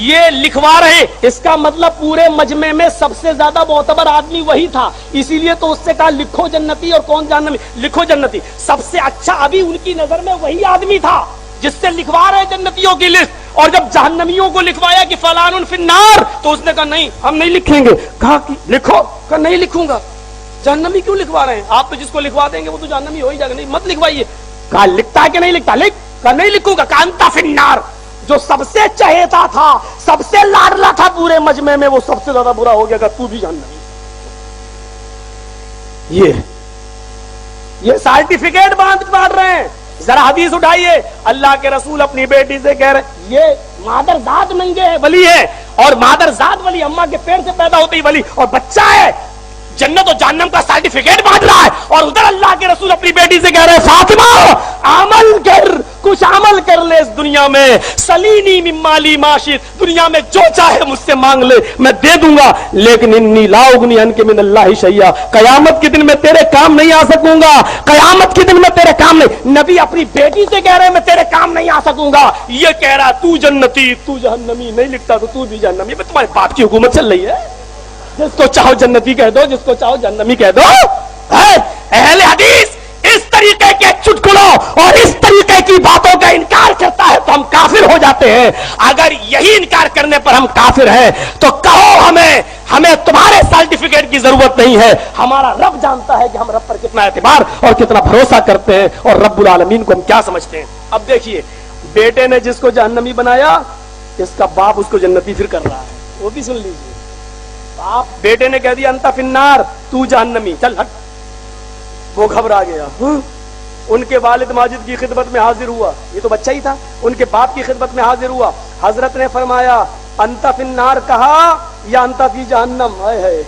یہ لکھوا رہے ہیں، اس کا مطلب پورے مجمع میں سب سے زیادہ معتبر آدمی وہی تھا، اسی لیے تو اس سے کہا لکھو جنتی، اور کون جہنمی؟ لکھو جنتی۔ سب سے اچھا ابھی ان کی نظر میں وہی آدمی تھا جس سے لکھوا رہے جنتیوں کی لسٹ، اور جب جہنمیوں کو لکھوایا کہ فلان فی النار، تو اس نے کہا نہیں ہم نہیں لکھیں گے۔ کہا کہ لکھو، کہا نہیں لکھوں گا۔ جہنمی کیوں لکھوا رہے ہیں؟ آپ تو جس کو لکھوا دیں گے وہ تو جہنمی ہو ہی جائے گا، نہیں مت لکھوائیے۔ کہا لکھتا ہے کہ نہیں لکھتا؟ لکھ۔ کہا نہیں لکھوں گا۔ کہا انت فی النار، جو سب سے چہیتا تھا، سب سے لاڈلا تھا پورے مجمع میں، وہ سب سے زیادہ برا ہو گیا کہ تو بھی جہنمی۔ یہ سرٹیفکیٹ بانٹ رہے ہیں۔ ذرا حدیث اٹھائیے، اللہ کے رسول اپنی بیٹی سے کہہ رہے ہیں، یہ مادر ذات ننگے ولی ہے، اور مادر ذات ولی اماں کے پیٹ سے پیدا ہوتی ولی، اور بچہ ہے جنت و جہنم کا سرٹیفکیٹ بانٹ رہا ہے، اور ادھر اللہ کے رسول اپنی بیٹی سے کہہ رہے ہیں فاطمہ عمل کر، کچھ عمل کر لے اس دنیا میں، سلینی من مالی ما شئت، دنیا میں جو چاہے مجھ سے مانگ لے میں دے دوں گا، لیکن انی لا اغنی عنک من اللہ شیئا، قیامت کے دن میں تیرے کام نہیں آ سکوں گا، قیامت کے دن میں تیرے کام نہیں۔ نبی اپنی بیٹی سے کہہ رہے ہیں میں تیرے کام نہیں آ سکوں گا، یہ کہہ رہا تو جنتی تو جہنمی، نہیں لکھتا تو بھی جہنمی۔ تمہارے باپ کی حکومت چل رہی ہے، جس کو چاہو جنتی کہہ دو، جس کو چاہو جہنمی کہہ دو۔ اہل حدیث اس طریقے کے چٹکلوں اور اس طریقے کی باتوں کا انکار کرتا ہے تو ہم کافر ہو جاتے ہیں۔ اگر یہی انکار کرنے پر ہم کافر ہیں تو کہو ہمیں تمہارے سرٹیفکیٹ کی ضرورت نہیں ہے، ہمارا رب جانتا ہے کہ ہم رب پر کتنا اعتبار اور کتنا بھروسہ کرتے ہیں، اور رب العالمین کو ہم کیا سمجھتے ہیں۔ اب دیکھیے، بیٹے نے جس کو جہنمی بنایا، اس کا باپ اس کو جنتی پھر کر رہا ہے، وہ بھی سن لیجیے۔ آپ بیٹے نے کہہ دیا انت فی النار، تو جہنمی، چل ہٹ، وہ گھبرا گیا۔ ان کے والد ماجد کی خدمت میں حاضر ہوا، یہ تو بچہ ہی تھا، ان کے باپ کی خدمت میں حاضر ہوا، حضرت نے فرمایا انت فی النار کہا یا انت فی جہنم؟ ہائے ہائے،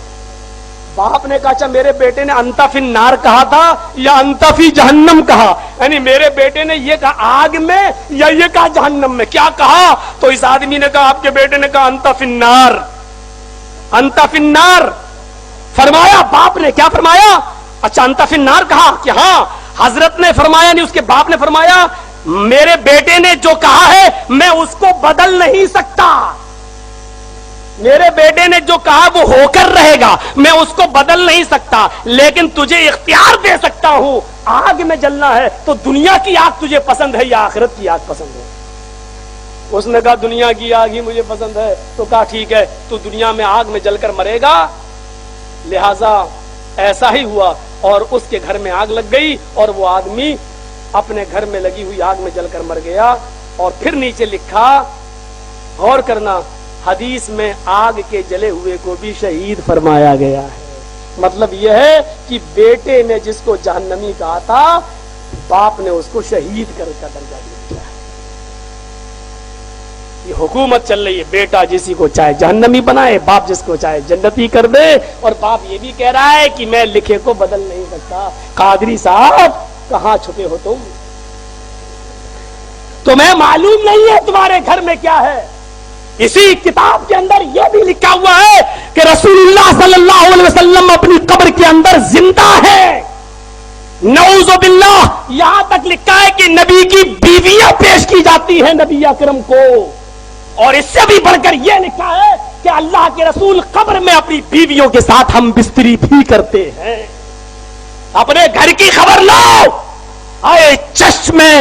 باپ نے کہا اچھا میرے بیٹے نے انت فی النار کہا تھا یا انت فی جہنم کہا، یعنی میرے بیٹے نے یہ کہا آگ میں یا یہ کہا جہنم میں، کیا کہا؟ تو اس آدمی نے کہا، آپ کے بیٹے نے کہا انت فی النار، انت فی النار فرمایا۔ باپ نے کیا فرمایا؟ اچھا انت فی النار کہا کہ ہاں۔ حضرت نے فرمایا نہیں، اس کے باپ نے فرمایا میرے بیٹے نے جو کہا ہے میں اس کو بدل نہیں سکتا، میرے بیٹے نے جو کہا وہ ہو کر رہے گا، میں اس کو بدل نہیں سکتا، لیکن تجھے اختیار دے سکتا ہوں، آگ میں جلنا ہے تو دنیا کی آگ تجھے پسند ہے یا آخرت کی آگ پسند ہے؟ اس نے کہا دنیا کی آگ ہی مجھے پسند ہے۔ تو کہا ٹھیک ہے، تو دنیا میں آگ میں جل کر مرے گا۔ لہذا ایسا ہی ہوا، اور اس کے گھر میں آگ لگ گئی، اور وہ آدمی اپنے گھر میں لگی ہوئی آگ میں جل کر مر گیا۔ اور پھر نیچے لکھا، غور کرنا، حدیث میں آگ کے جلے ہوئے کو بھی شہید فرمایا گیا ہے۔ مطلب یہ ہے کہ بیٹے نے جس کو جہنمی کہا تھا، باپ نے اس کو شہید کر کا درجہ دیا ہے۔ یہ حکومت چل رہی ہے، بیٹا جسی کو چاہے جہنمی بنائے، باپ جس کو چاہے جنتی کر دے، اور باپ یہ بھی کہہ رہا ہے کہ میں لکھے کو بدل نہیں سکتا۔ قادری صاحب کہاں چھپے ہو تم؟ تمہیں معلوم نہیں ہے تمہارے گھر میں کیا ہے؟ اسی کتاب کے اندر یہ بھی لکھا ہوا ہے کہ رسول اللہ صلی اللہ علیہ وسلم اپنی قبر کے اندر زندہ ہے۔ نعوذ باللہ، یہاں تک لکھا ہے کہ نبی کی بیویاں پیش کی جاتی ہیں نبی اکرم کو، اور اس سے بھی بڑھ کر یہ لکھا ہے کہ اللہ کے رسول قبر میں اپنی بیویوں کے ساتھ ہم بستری بھی کرتے ہیں۔ اپنے گھر کی خبر لو، اے چشمے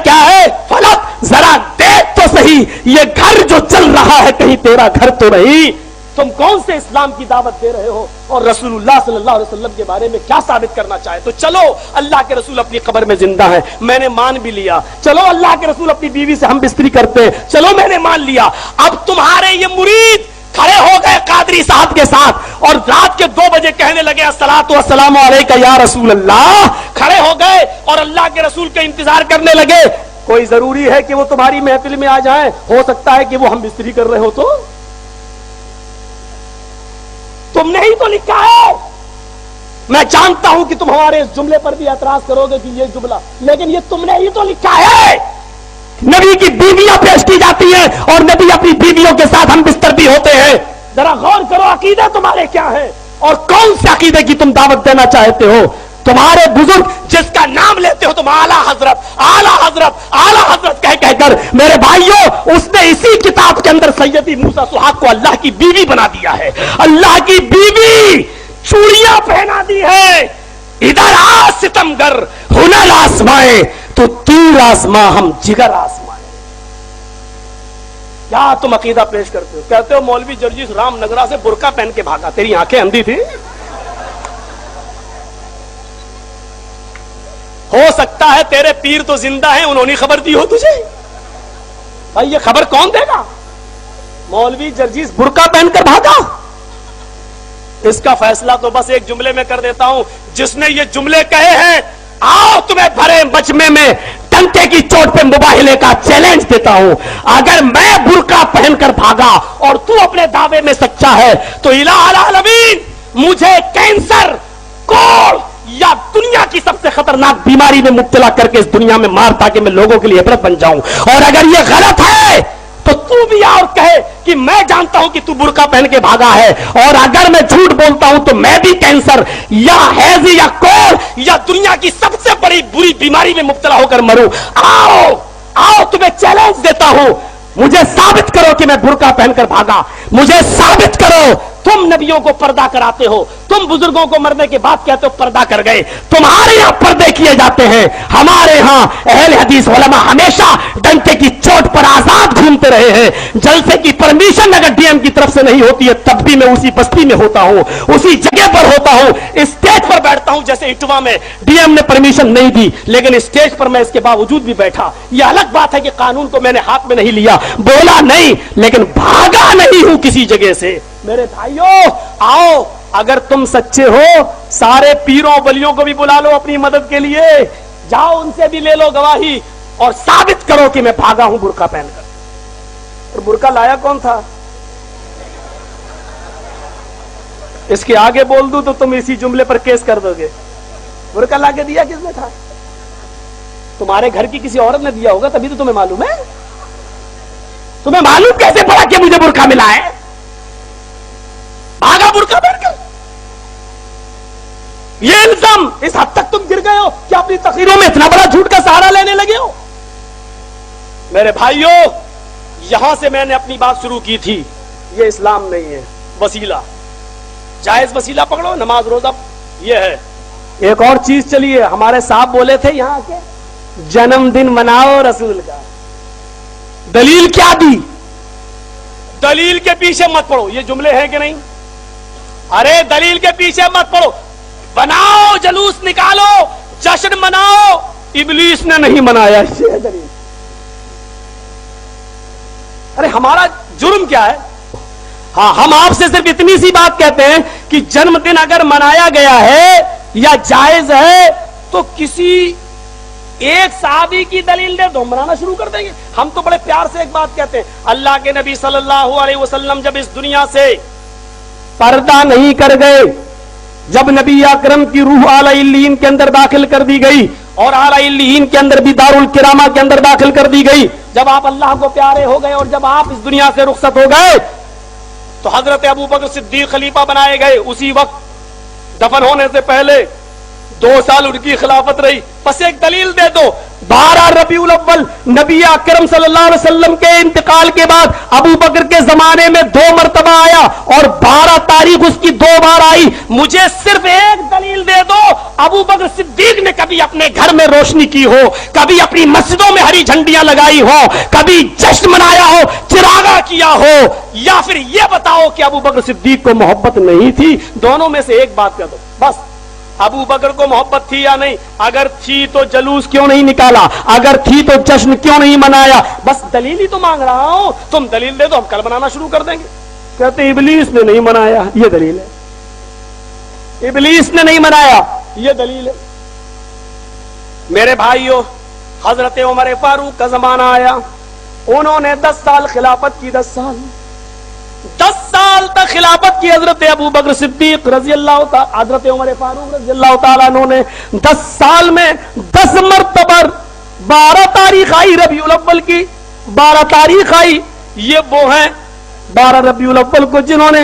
کیا ہے فلک، ذرا دیکھ تو صحیح، یہ گھر جو چل رہا ہے کہیں تیرا گھر تو نہیں؟ تم کون سے اسلام کی دعوت دے رہے ہو، اور رسول اللہ صلی اللہ علیہ وسلم کے بارے میں کیا ثابت کرنا چاہے؟ تو چلو اللہ کے رسول اپنی قبر میں زندہ ہیں، میں نے مان بھی لیا، چلو اللہ کے رسول اپنی بیوی سے ہم بستری کرتے ہیں، چلو میں نے مان لیا۔ اب تمہارے یہ مرید کھڑے ہو گئے قادری صاحب کے ساتھ، اور رات کے 2 بجے کہنے لگے الصلاۃ والسلام علیک یا رسول اللہ، کھڑے ہو گئے اور اللہ کے رسول کا انتظار کرنے لگے۔ کوئی ضروری ہے کہ وہ تمہاری محفل میں آ جائیں؟ ہو سکتا ہے کہ وہ ہم بستری کر رہے ہو تو تم نے ہی تو لکھا ہے۔ میں جانتا ہوں کہ تم ہمارے اس جملے پر بھی اعتراض کرو گے کہ یہ جملہ، لیکن یہ تم نے ہی تو لکھا ہے۔ نبی کی بیویاں پیش کی جاتی ہیں اور نبی اپنی بیویوں کے ساتھ ہم بستر بھی ہوتے ہیں۔ ذرا غور کرو عقیدہ تمہارے کیا ہے اور کون سے عقیدے کی تم دعوت دینا چاہتے ہو۔ تمہارے بزرگ جس کا نام لیتے ہو تم اعلیٰ حضرت اعلیٰ حضرت اعلیٰ حضرت کہہ کر، میرے بھائیوں اس نے اسی کتاب کے اندر سیدی موسیٰ سہاگ کو اللہ کی بیوی بنا دیا ہے، اللہ کی بیوی چوڑیاں پہنا دی ہے۔ ادھر آ ستمگر ہنر آسمائے تو تیر آسماں ہم جگر آسمائے۔ کیا تم عقیدہ پیش کرتے ہو؟ کہتے ہو مولوی جرجیس رام نگرہ سے برقع پہن کے بھاگا، تیری آنکھیں اندھی تھی؟ ہو سکتا ہے تیرے پیر تو زندہ ہیں، انہوں نے خبر دی ہو تجھے۔ بھائی یہ خبر کون دے گا؟ مولوی جرجیس برقع پہن کر بھاگا۔ اس کا فیصلہ تو بس ایک جملے میں کر دیتا ہوں، جس نے یہ جملے کہے ہیں آؤ تمہیں بھرے مجمع میں ڈنکے کی چوٹ پہ مباہلے کا چیلنج دیتا ہوں۔ اگر میں برقع پہن کر بھاگا اور تو اپنے دعوے میں سچا ہے تو الہ العالمین مجھے کینسر، کوڑ یا دنیا کی سب سے خطرناک بیماری میں مبتلا کر کے اس دنیا میں مار تاکہ میں لوگوں کے لیے عبرت بن جاؤں۔ اور اگر یہ غلط ہے تو تو بھی اور کہے کہ میں جانتا ہوں کہ تو برقع پہن کے بھاگا ہے، اور اگر میں جھوٹ بولتا ہوں تو میں بھی کینسر یا ہیض یا کوڑ یا دنیا کی سب سے بڑی بری بیماری میں مبتلا ہو کر مروں۔ آؤ آؤ تمہیں چیلنج دیتا ہوں، مجھے ثابت کرو کہ میں برقع پہن کر بھاگا، مجھے ثابت کرو۔ تم نبیوں کو پردہ کراتے ہو، تم بزرگوں کو مرنے کے بعد کہتے ہو پردہ کر گئے، تمہارے یہاں پردے کیے جاتے ہیں، ہمارے ہاں اہل حدیث علماء ہمیشہ ڈنکے کی چوٹ پر آزاد گھومتے رہے ہیں۔ جلسے کی پرمیشن اگر ڈی ایم کی طرف سے نہیں ہوتی ہے تب بھی میں اسی بستی میں ہوتا ہوں، اسی جگہ پر ہوتا ہوں، اسٹیج پر بیٹھتا ہوں۔ جیسے اٹوا میں ڈی ایم نے پرمیشن نہیں دی لیکن اسٹیج پر میں اس کے باوجود بھی بیٹھا۔ یہ الگ بات ہے کہ قانون کو میں نے ہاتھ میں نہیں لیا، بولا نہیں، لیکن بھاگا نہیں ہوں کسی جگہ سے۔ میرے بھائیوں آؤ، اگر تم سچے ہو سارے پیروں ولیوں کو بھی بلا لو اپنی مدد کے لیے، جاؤ ان سے بھی لے لو گواہی اور ثابت کرو کہ میں بھاگا ہوں برقع پہن کر۔ اور برقع لایا کون تھا؟ اس کے آگے بول دوں تو تم اسی جملے پر کیس کر دو گے۔ برقع لا کے دیا کس نے تھا؟ تمہارے گھر کی کسی عورت نے دیا ہوگا، تبھی تو تمہیں معلوم ہے۔ تمہیں معلوم کیسے پڑا کہ مجھے برقع ملا ہے؟ بھاگا برقع پہن کر۔ یہ الزام اس حد تک تم گر گئے ہو کہ اپنی تقریروں میں اتنا بڑا جھوٹ کا سہارا لینے لگے ہو۔ میرے بھائیوں یہاں سے میں نے اپنی بات شروع کی تھی، یہ اسلام نہیں ہے، وسیلہ، جائز وسیلہ پکڑو، نماز روزہ یہ ہے۔ ایک اور چیز چلی ہے، ہمارے صاحب بولے تھے یہاں کے جنم دن مناؤ رسول کا، دلیل کیا دی؟ دلیل کے پیچھے مت پڑو، یہ جملے ہیں کہ نہیں؟ ارے دلیل کے پیچھے مت پڑو، بناؤ جلوس نکالو، جشن مناؤ، ابلیس نے نہیں منایا، یہ ہے دلیل۔ ارے ہمارا جرم کیا ہے؟ ہاں ہم آپ سے صرف اتنی سی بات کہتے ہیں کہ جنم دن اگر منایا گیا ہے یا جائز ہے تو کسی ایک صحابی کی دلیل دے دو، منانا شروع کر دیں گے۔ ہم تو بڑے پیار سے ایک بات کہتے ہیں، اللہ کے نبی صلی اللہ علیہ وسلم جب اس دنیا سے پردہ نہیں کر گئے، جب نبی اکرم کی روح اعلی علیین کے اندر داخل کر دی گئی اور اعلی علیین کے اندر بھی دار الکرامہ کے اندر داخل کر دی گئی، جب آپ اللہ کو پیارے ہو گئے اور جب آپ اس دنیا سے رخصت ہو گئے تو حضرت ابو بکر صدیق خلیفہ بنائے گئے۔ اسی وقت دفن ہونے سے پہلے 2 سال ان کی خلافت رہی۔ بس ایک دلیل دے دو، 12 ربیع الاول نبی اکرم صلی اللہ علیہ وسلم کے انتقال کے بعد ابو بکر کے زمانے میں 2 مرتبہ آیا اور 12 تاریخ اس کی 2 بار آئی۔ مجھے صرف ایک دلیل دے دو، ابو بکر صدیق نے کبھی اپنے گھر میں روشنی کی ہو، کبھی اپنی مسجدوں میں ہری جھنڈیاں لگائی ہو، کبھی جشن منایا ہو، چراغاں کیا ہو، یا پھر یہ بتاؤ کہ ابو بکر صدیق کو محبت نہیں تھی؟ دونوں میں سے ایک بات کر دو بس۔ ابو بکر کو محبت تھی یا نہیں؟ اگر تھی تو جلوس کیوں نہیں نکالا؟ اگر تھی تو جشن کیوں نہیں منایا؟ بس دلیل ہی تو مانگ رہا ہوں، تم دلیل دے دو، ہم کل منانا شروع کر دیں گے۔ کہتے ابلیس نے نہیں منایا، یہ دلیل ہے۔ ابلیس نے نہیں منایا، یہ دلیل ہے۔ میرے بھائیوں حضرت عمر فاروق کا زمانہ آیا، انہوں نے 10 سال خلافت کی، 10 سال تک خلافت کی حضرت ابو بکر صدیق رضی اللہ تعالی، حضرت عمر فاروق رضی اللہ تعالیٰ عنہ نے 10 سال میں 10 مرتبہ 12 تاریخ آئی ربیع الاول کی، 12 تاریخ آئی۔ یہ وہ ہیں 12 ربیع الاول کو جنہوں نے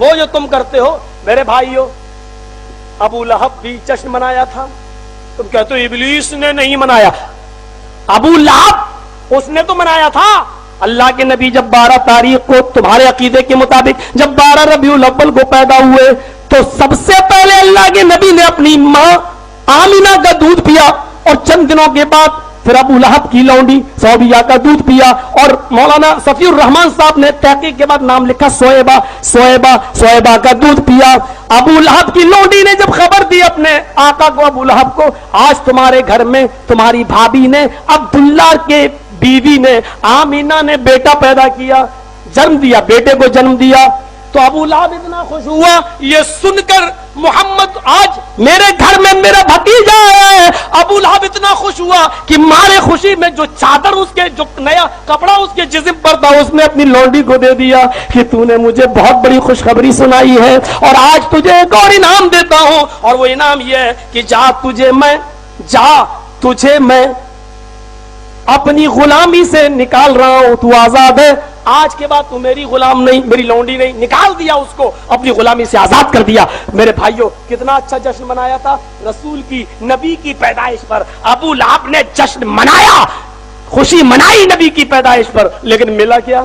وہ جو تم کرتے ہو میرے بھائیوں. ابو لہب بھی جشن منایا تھا. تم کہتے ہو ابلیس نے نہیں منایا. ابو لہب اس نے تو منایا تھا. اللہ کے نبی جب 12 تاریخ کو تمہارے عقیدے کے مطابق جب 12 ربیع الاول کو پیدا ہوئے تو سب سے پہلے اللہ کے نبی نے اپنی ماں آمینہ کا دودھ پیا اور چند دنوں کے بعد پھر ابو لہب کی لونڈی صوبیہ کا دودھ پیا. اور مولانا صفی الرحمان صاحب نے تحقیق کے بعد نام لکھا سویبہ کا دودھ پیا. ابو لہب کی لونڈی نے جب خبر دی اپنے آقا کو ابو لہب کو آج تمہارے گھر میں تمہاری بھابھی نے عبداللہ کے بیوی نے آمینہ نے بیٹا پیدا کیا جنم دیا بیٹے کو جنم دیا تو ابو لہب اتنا خوش ہوا یہ سن کر محمد آج میرے گھر میں میرا بھتیجا ہے. ابو لہب اتنا خوش ہوا کہ مارے خوشی میں جو چادر اس کے جو نیا کپڑا اس کے جسم پر تھا اس نے اپنی لونڈی کو دے دیا کہ تو نے مجھے بہت بڑی خوشخبری سنائی ہے اور آج تجھے ایک اور انعام دیتا ہوں اور وہ انعام یہ ہے کہ تجھے میں اپنی غلامی سے نکال رہا ہوں. تو آزاد ہے. آج کے بعد تو میری غلام نہیں میری لونڈی نہیں. نکال دیا اس کو اپنی غلامی سے آزاد کر دیا. میرے بھائیوں کتنا اچھا جشن منایا تھا رسول کی نبی کی پیدائش پر. ابو لہب نے جشن منایا خوشی منائی نبی کی پیدائش پر لیکن ملا کیا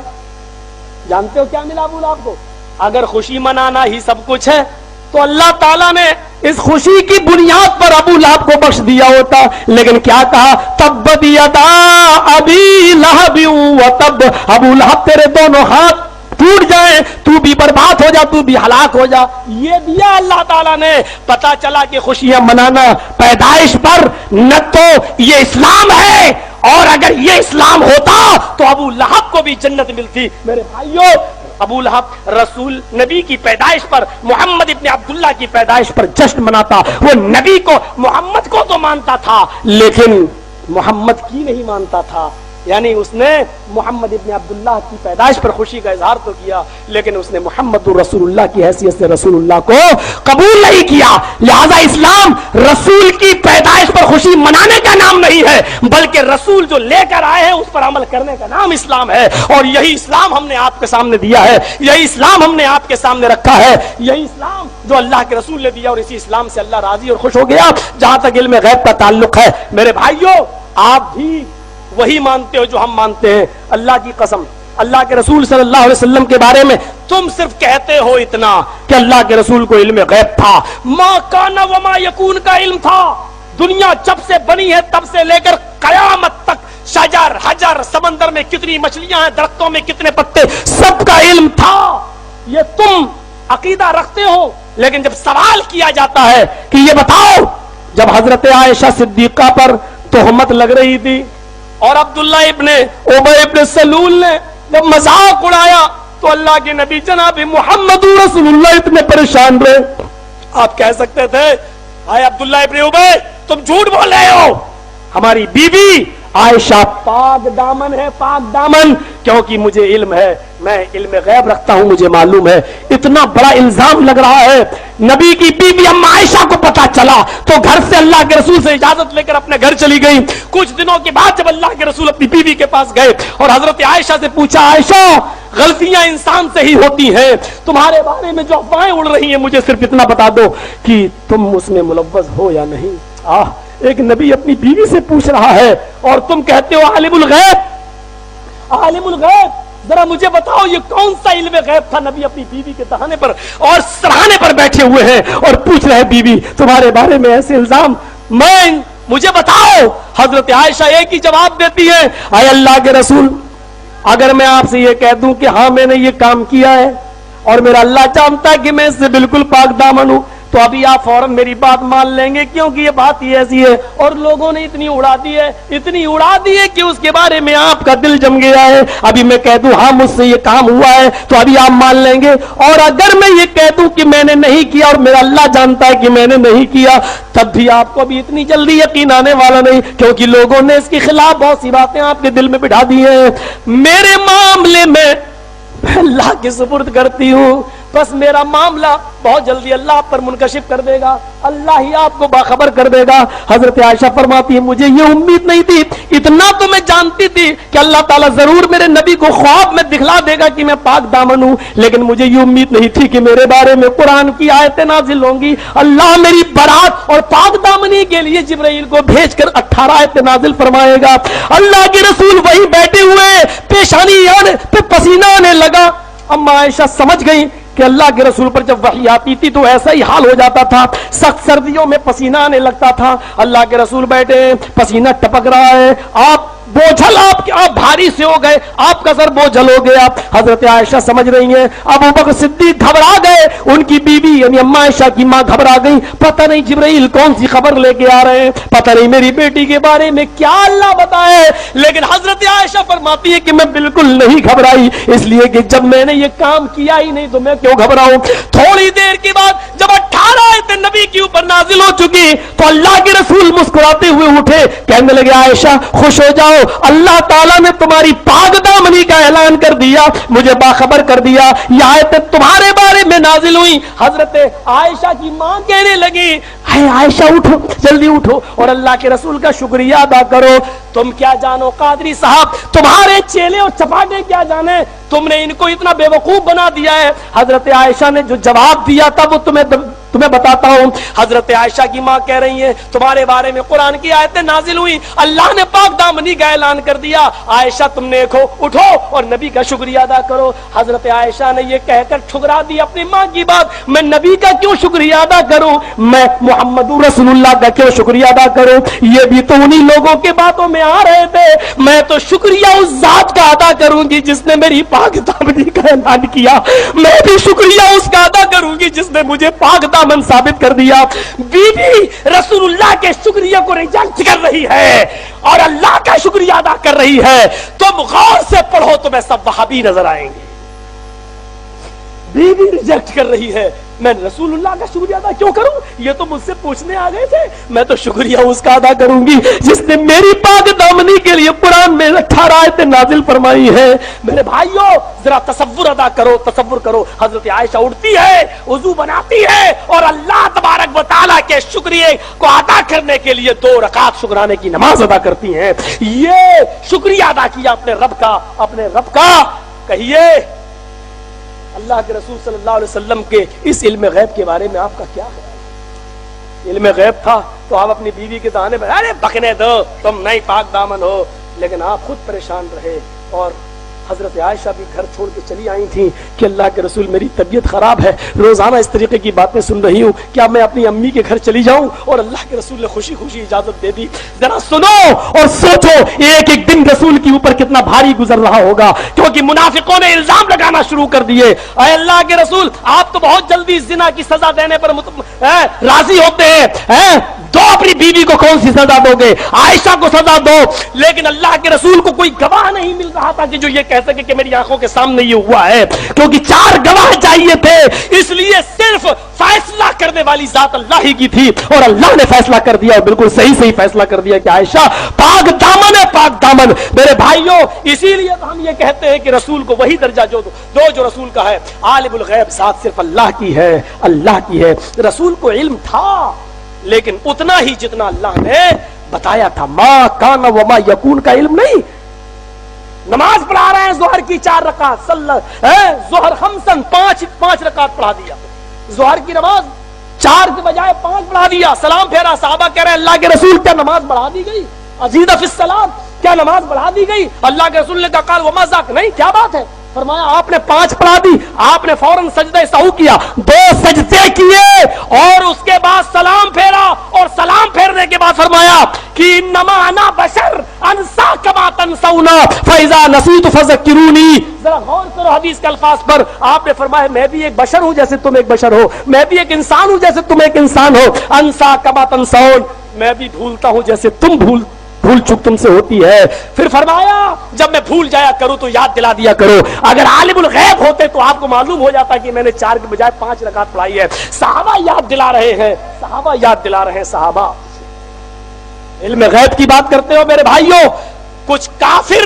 جانتے ہو کیا ملا ابو لہب کو؟ اگر خوشی منانا ہی سب کچھ ہے تو اللہ تعالیٰ نے اس خوشی کی بنیاد پر ابو لہب کو بخش دیا ہوتا. لیکن کیا کہا تبت یدا ابی لہب وتب. ابو لہب تیرے دونوں ہاتھ ٹوٹ جائیں تو بھی برباد ہو جا تو بھی ہلاک ہو جا. یہ دیا اللہ تعالیٰ نے. پتا چلا کہ خوشیاں منانا پیدائش پر نہ تو یہ اسلام ہے اور اگر یہ اسلام ہوتا تو ابو لہب کو بھی جنت ملتی. میرے بھائیوں ابو لہب رسول نبی کی پیدائش پر محمد ابن عبداللہ کی پیدائش پر جشن مناتا. وہ نبی کو محمد کو تو مانتا تھا لیکن محمد کی نہیں مانتا تھا. یعنی اس نے محمد ابن عبداللہ کی پیدائش پر خوشی کا اظہار تو کیا لیکن اس نے محمد رسول اللہ کی حیثیت سے رسول اللہ کو قبول نہیں کیا. لہذا اسلام رسول کی پیدائش پر خوشی منانے کا نام نہیں ہے بلکہ رسول جو لے کر آئے ہیں اس پر عمل کرنے کا نام اسلام ہے. اور یہی اسلام ہم نے آپ کے سامنے دیا ہے. یہی اسلام ہم نے آپ کے سامنے رکھا ہے. یہی اسلام جو اللہ کے رسول نے دیا اور اسی اسلام سے اللہ راضی اور خوش ہو گیا. جہاں تک علم غیب کا تعلق ہے میرے بھائیوں آپ بھی وہی مانتے ہو جو ہم مانتے ہیں. اللہ کی قسم اللہ کے رسول صلی اللہ علیہ وسلم کے بارے میں تم صرف کہتے ہو اتنا کہ اللہ کے رسول کو علم غیب تھا. ما کان وما یکون کا علم تھا. دنیا جب سے بنی ہے تب سے لے کر قیامت تک شجر حجر سمندر میں کتنی مچھلیاں ہیں درختوں میں کتنے پتے سب کا علم تھا. یہ تم عقیدہ رکھتے ہو لیکن جب سوال کیا جاتا ہے کہ یہ بتاؤ جب حضرت عائشہ صدیقہ پر تہمت لگ رہی تھی اور عبداللہ ابن ابی ابن سلول نے جب مذاق اڑایا تو اللہ کے نبی جناب محمد رسول اللہ اتنے پریشان رہے. آپ کہہ سکتے تھے آئے عبداللہ ابن ابی تم جھوٹ بول رہے ہو. ہماری بیوی عائشہ پاک دامن ہے پاک دامن کیونکہ مجھے علم ہے میں علم غیب رکھتا ہوں مجھے معلوم ہے. اتنا بڑا الزام لگ رہا ہے. نبی کی بیوی اما عائشہ کو پتا چلا تو گھر سے اللہ کے رسول سے اجازت لے کر اپنے گھر چلی گئی. کچھ دنوں کے بعد جب اللہ کے رسول اپنی بیوی کے پاس گئے اور حضرت عائشہ سے پوچھا عائشہ غلطیاں انسان سے ہی ہوتی ہیں تمہارے بارے میں جو افواہیں اڑ رہی ہیں مجھے صرف اتنا بتا دو کہ تم اس میں ملوث ہو یا نہیں. ایک نبی اپنی بیوی سے پوچھ رہا ہے اور تم کہتے ہو عالم الغیب عالم الغیب. ذرا مجھے بتاؤ یہ کون سا علم غیب تھا؟ نبی اپنی بیوی کے دہانے پر اور سراہنے پر بیٹھے ہوئے ہیں اور پوچھ رہے بیوی تمہارے بارے میں ایسے الزام مجھے بتاؤ. حضرت عائشہ ایک ہی جواب دیتی ہے اے اللہ کے رسول اگر میں آپ سے یہ کہہ دوں کہ ہاں میں نے یہ کام کیا ہے اور میرا اللہ جانتا ہے کہ میں اس سے بالکل پاک دامن ہوں تو ابھی آپ فوراً میری بات مان لیں گے کیونکہ یہ بات ہی ایسی ہے اور لوگوں نے اتنی اڑا دی ہے کہ اس کے بارے میں آپ کا دل جم گیا ہے. ابھی میں کہہ دوں ہاں مجھ سے یہ کام ہوا ہے تو ابھی آپ مان لیں گے اور اگر میں یہ کہہ دوں کہ میں نے نہیں کیا اور میرا اللہ جانتا ہے کہ میں نے نہیں کیا تب بھی آپ کو بھی اتنی جلدی یقین آنے والا نہیں کیونکہ لوگوں نے اس کے خلاف بہت سی باتیں آپ کے دل میں بٹھا دی ہیں. میرے معاملے میں میں اللہ کے سپرد کرتی ہوں، بس میرا معاملہ بہت جلدی اللہ آپ پر منکشف کر دے گا، اللہ ہی آپ کو باخبر کر دے گا۔ حضرت عائشہ فرماتی ہے مجھے یہ امید نہیں تھی، اتنا تو میں جانتی تھی کہ اللہ تعالیٰ ضرور میرے نبی کو خواب میں دکھلا دے گا کہ میں پاک دامن ہوں، لیکن مجھے یہ امید نہیں تھی کہ میرے بارے میں قرآن کی آیتیں نازل ہوں گی۔ اللہ میری برات اور پاک دامنی کے لیے جبرائیل کو بھیج کر 18 آیتیں نازل فرمائے گا۔ اللہ کے رسول وہیں بیٹھے ہوئے، پیشانی پہ پسینہ آنے لگا۔ اما عائشہ سمجھ گئی کہ اللہ کے رسول پر جب وحی آتی تھی تو ایسا ہی حال ہو جاتا تھا، سخت سردیوں میں پسینہ آنے لگتا تھا۔ اللہ کے رسول بیٹھے، پسینہ ٹپک رہا ہے، آپ بوجھل، آپ بھاری سے ہو گئے، آپ کا سر بوجھل ہو گیا۔ حضرت عائشہ سمجھ رہی ہیں، ابو بکر صدیق گھبرا گئے، ان کی بیوی یعنی اما عائشہ کی ماں گھبرا گئی، پتہ نہیں جبرائیل کون سی خبر لے کے آ رہے ہیں، پتہ نہیں میری بیٹی کے بارے میں کیا اللہ بتائے۔ لیکن حضرت عائشہ فرماتی ہے کہ میں بالکل نہیں گھبرائی، اس لیے کہ جب میں نے یہ کام کیا ہی نہیں تو میں کیوں گھبراؤں۔ تھوڑی دیر کے بعد جب 18 آیتیں نبی کے اوپر نازل ہو چکی تو اللہ کے رسول مسکراتے ہوئے اٹھے، کہنے لگے عائشہ خوش ہو جاؤ، اللہ تعالیٰ نے تمہاری پاک دامنی کا اعلان کر دیا، مجھے باخبر کر دیا، یہ آیتیں تمہارے بارے میں نازل ہوئی۔ حضرت عائشہ کی ماں کہنے لگی اے عائشہ اٹھو، جلدی اٹھو اور اللہ کے رسول کا شکریہ ادا کرو۔ تم کیا جانو قادری صاحب، تمہارے چیلے اور چپاٹے کیا جانے، تم نے ان کو اتنا بے وقوف بنا دیا ہے۔ حضرت عائشہ نے جو جواب دیا تھا وہ تمہیں بتاتا ہوں۔ حضرت عائشہ کی ماں کہہ رہی ہیں تمہارے بارے میں قرآن کی آیتیں نازل ہوئی، اللہ نے پاک دامنی کا اعلان کر دیا، عائشہ تم نے اٹھو اور نبی کا شکریہ ادا کرو۔ حضرت عائشہ نے یہ کہہ کر ٹھکرا دی اپنی ماں کی بات، میں نبی کا کیوں شکریہ ادا کروں، میں محمد رسول اللہ کا کیوں شکریہ ادا کروں، یہ بھی تو انہی لوگوں کے باتوں میں آ رہے تھے، میں تو شکریہ اس ذات کا ادا کروں گی جس نے میری پاک دامنی کا اعلان کیا، میں بھی شکریہ اس کا ادا کروں گی جس نے مجھے پاک دامن ثابت کر دیا۔ بی بی رسول اللہ کے شکریہ کو ریجیکٹ کر رہی ہے اور اللہ کا شکریہ ادا کر رہی ہے، تم غور سے پڑھو تمہیں سب وہابی نظر آئیں گے۔ بی بی ریجیکٹ کر رہی ہے، میں رسول اللہ کا شکریہ ادا کیوں کروں، یہ تو مجھ سے پوچھنے آ گئے تھے، میں تو شکریہ اس کا ادا کروں گی جس نے میری پاک دامنی کے لیے قرآن میں 18 آیتیں نازل فرمائی ہے۔ میرے بھائیوں ذرا تصور ادا کرو، تصور کرو، حضرت عائشہ اٹھتی ہے، وضو بناتی ہے اور اللہ تبارک و تعالیٰ کے شکریہ کو ادا کرنے کے لیے 2 رکعت شکرانے کی نماز ادا کرتی ہیں۔ یہ شکریہ ادا کیا اپنے رب کا، اپنے رب کا۔ کہیے اللہ کے رسول صلی اللہ علیہ وسلم کے اس علم غیب کے بارے میں آپ کا کیا خیال ہے؟ علم غیب تھا تو آپ اپنی بیوی کے دانے پر ارے بکنے دو، تم نہیں پاک دامن ہو، لیکن آپ خود پریشان رہے۔ اور حضرت عائشہ بھی گھر چھوڑ کے چلی آئی تھیں کہ اللہ کے رسول میری طبیعت خراب ہے، روزانہ اس طریقے کی باتیں سن رہی ہوں، کیا میں اپنی امی کے گھر چلی جاؤں؟ اور اللہ کے رسول نے خوشی خوشی اجازت دے دی۔ ذرا سنو اور سوچو ایک ایک دن رسول کے اوپر کتنا بھاری گزر رہا ہوگا، کیونکہ منافقوں نے الزام لگانا شروع کر دیے، اے اللہ کے رسول آپ تو بہت جلدی زنا کی سزا دینے پر راضی ہوتے ہیں، دو اپنی بیوی کو کون سی سزا دو گے؟ عائشہ کو سزا دو۔ لیکن اللہ کے رسول کو کوئی گواہ نہیں مل رہا تھا کہ جو یہ کہہ سکے کہ میری آنکھوں کے سامنے یہ ہوا ہے، کیونکہ 4 گواہ چاہیے تھے، اس لیے صرف فیصلہ کرنے والی ذات اللہ ہی کی تھی، اور اللہ نے فیصلہ کر دیا، اور بالکل صحیح فیصلہ کر دیا کہ عائشہ پاک دامن ہے، پاک دامن۔ میرے بھائیوں اسی لیے تو ہم یہ کہتے ہیں کہ رسول کو وہی درجہ جو رسول کا ہے، عالم الغیب ذات صرف اللہ کی ہے، اللہ کی ہے۔ رسول کو علم تھا لیکن اتنا ہی جتنا اللہ نے بتایا تھا، ما کان وما یکون کا علم نہیں۔ نماز پڑھا رہے ہیں ظہر کی 4 رکعت، ظہر خمسن 5 رکعت پڑھا دیا، ظہر کی نماز 4 کے بجائے 5 پڑھا دیا، سلام پھیرا، صحابہ کہہ رہے ہیں اللہ کے رسول کیا نماز بڑھا دی گئی؟ ازید فی الصلاۃ، کیا نماز بڑھا دی گئی؟ اللہ کے رسول نے کہا قال وما ذاک، نہیں کیا بات ہے؟ فرمایا آپ نے 5 پڑھا دی، آپ نے فوراً سجدہ سہو کیا، 2 سجدے کیے اور اس کے بعد سلام پھیرا، اور سلام پھیرنے کے بعد فرمایا کہ انما انا بشر انسا کما تنسون فاذا نسیت فذکرونی۔ ذرا غور کرو حدیث کے الفاظ پر، آپ نے فرمایا میں بھی ایک بشر ہوں جیسے تم ایک بشر ہو، میں بھی ایک انسان ہوں جیسے تم ایک انسان ہو، انسا کما تنسون، میں بھی بھولتا ہوں جیسے تم بھول چک تم سے ہوتی ہے۔ پھر فرمایا جب میں بھول جایا کروں تو یاد دلا دیا کرو، اگر عالم الغیب ہوتے تو آپ کو معلوم ہو جاتا کہ میں نے 4 کے بجائے 5 رکعت پڑھائی ہے۔ صحابہ یاد دلا رہے ہیں، صحابہ یاد دلا رہے ہیں، صحابہ۔ علم غیب کی بات کرتے ہو میرے بھائیوں، کچھ کافر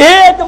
1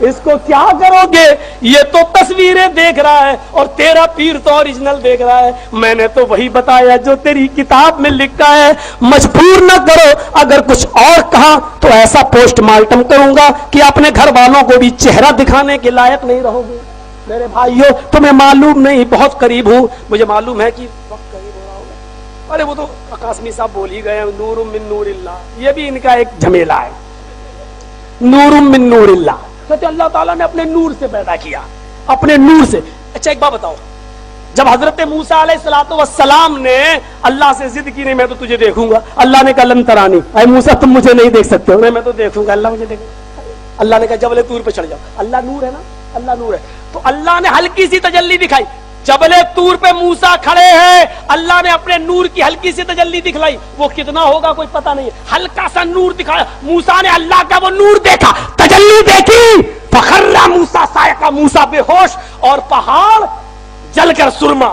اس کو کیا کرو گے؟ یہ تو تصویریں دیکھ رہا ہے اور تیرا پیر تو اوریجنل دیکھ رہا ہے. میں نے تو وہی بتایا جو تیری کتاب میں لکھا ہے. مجبور نہ کرو، اگر کچھ اور کہا تو ایسا پوسٹ مارٹم کروں گا کہ اپنے گھر والوں کو بھی چہرہ دکھانے کے لائق نہیں رہو گے. میرے بھائیوں، تمہیں معلوم نہیں، بہت قریب ہوں، مجھے معلوم ہے کہ وقت قریب ہو رہا ہوگا. ارے وہ تو قاسمی صاحب بول ہی گئے، نور من نور اللہ، یہ بھی ان کا ایک جھمیلا ہے. نور من نور اللہ، کہتے اللہ تعالیٰ نے اپنے نور سے پیدا کیا، اپنے نور سے. اچھا ایک بات بتاؤ، جب حضرت موسیٰ علیہ السلام نے اللہ سے ضد کی، نہیں میں تو تجھے دیکھوں گا، اللہ نے کہا لن ترانی، اے موسیٰ تم مجھے نہیں دیکھ سکتے ہو. میں تو دیکھوں گا، اللہ مجھے دیکھے. اللہ نے کہا جبل طور پہ چڑھ جاؤ. اللہ نور ہے نا، اللہ نور ہے. تو اللہ نے ہلکی سی تجلی دکھائی. جبل طور پہ موسیٰ کھڑے ہیں، اللہ نے اپنے نور کی ہلکی سی تجلی دکھلائی. وہ کتنا ہوگا کوئی پتہ نہیں، ہلکا سا نور دکھایا. موسیٰ نے اللہ کا وہ نور دیکھا، تجلی دیکھی. فخر موسیٰ صاعقہ، موسیٰ بے ہوش، اور پہاڑ جل کر سرما.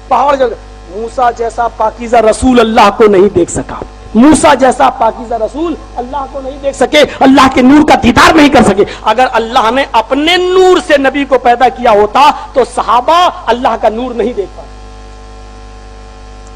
پہاڑ جل. موسیٰ جیسا پاکیزہ رسول اللہ کو نہیں دیکھ سکا. موسیٰ جیسا پاکیزہ رسول اللہ کو نہیں دیکھ سکے، اللہ کے نور کا دیدار نہیں کر سکے. اگر اللہ نے اپنے نور سے نبی کو پیدا کیا ہوتا تو صحابہ اللہ کا نور نہیں دیکھ پاتے.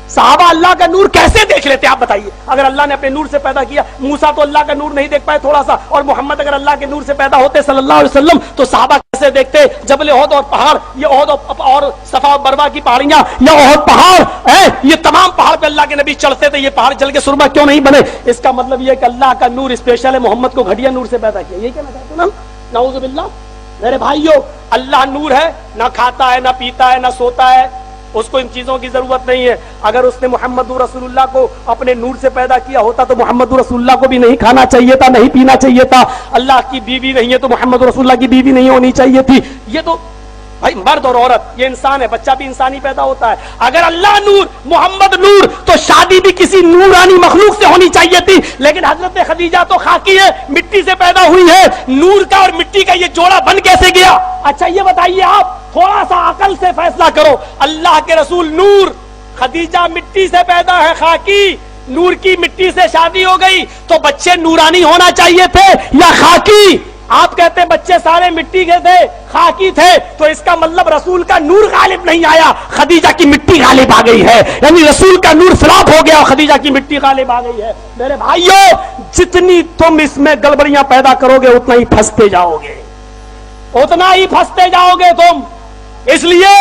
صحابہ اللہ کا نور کیسے دیکھ لیتے آپ بتائیے؟ اگر اللہ نے اپنے نور سے پیدا کیا، موسیٰ تو اللہ کا نور نہیں دیکھ پائے تھوڑا سا، اور محمد اگر اللہ کے نور سے پیدا ہوتے صلی اللہ علیہ وسلم تو صحابہ کیسے دیکھتے؟ جبل احد اور پہاڑ، یہ احد اور صفا اور مروہ کی پہاڑیاں، یا احد پہاڑ، یہ تمام پہاڑ پہ اللہ کے نبی چڑھتے تھے. یہ پہاڑ جل کے سرما کیوں نہیں بنے؟ اس کا مطلب یہ کہ اللہ کا نور اسپیشل ہے، محمد کو گھٹیا نور سے پیدا کیا. یہ کہنا چاہتے ہیں نا؟ نعوذ باللہ. میرے بھائیوں، اللہ نور ہے، نہ کھاتا ہے، نہ پیتا ہے، نہ سوتا ہے، اس کو ان چیزوں کی ضرورت نہیں ہے. اگر اس نے محمد رسول اللہ کو اپنے نور سے پیدا کیا ہوتا تو محمد رسول اللہ کو بھی نہیں کھانا چاہیے تھا، نہیں پینا چاہیے تھا. اللہ کی بیوی نہیں ہے تو محمد رسول اللہ کی بیوی نہیں ہونی چاہیے تھی. یہ تو بھائی مرد اور عورت، یہ انسان ہے، بچہ بھی انسانی پیدا ہوتا ہے. اگر اللہ نور، محمد نور، تو شادی بھی کسی نورانی مخلوق سے ہونی چاہیے تھی. لیکن حضرت خدیجہ تو خاکی ہے، مٹی سے پیدا ہوئی ہے. نور کا اور مٹی کا یہ جوڑا بن کیسے گیا؟ اچھا یہ بتائیے آپ، تھوڑا سا عقل سے فیصلہ کرو. اللہ کے رسول نور، خدیجہ مٹی سے پیدا ہے، خاکی. نور کی مٹی سے شادی ہو گئی تو بچے نورانی ہونا چاہیے تھے یا خاکی؟ آپ کہتے ہیں بچے سارے مٹی کے تھے، خاکی تھے، تو اس کا مطلب رسول کا نور غالب نہیں آیا، خدیجہ کی مٹی غالب آ گئی ہے. یعنی رسول کا نور فلاپ ہو گیا اور خدیجہ کی مٹی غالب آ گئی ہے. میرے بھائیوں، جتنی تم اس میں گڑبڑیاں پیدا کرو گے اتنا ہی پھنستے جاؤ گے، اتنا ہی پھنستے جاؤ گے تم. اس لیے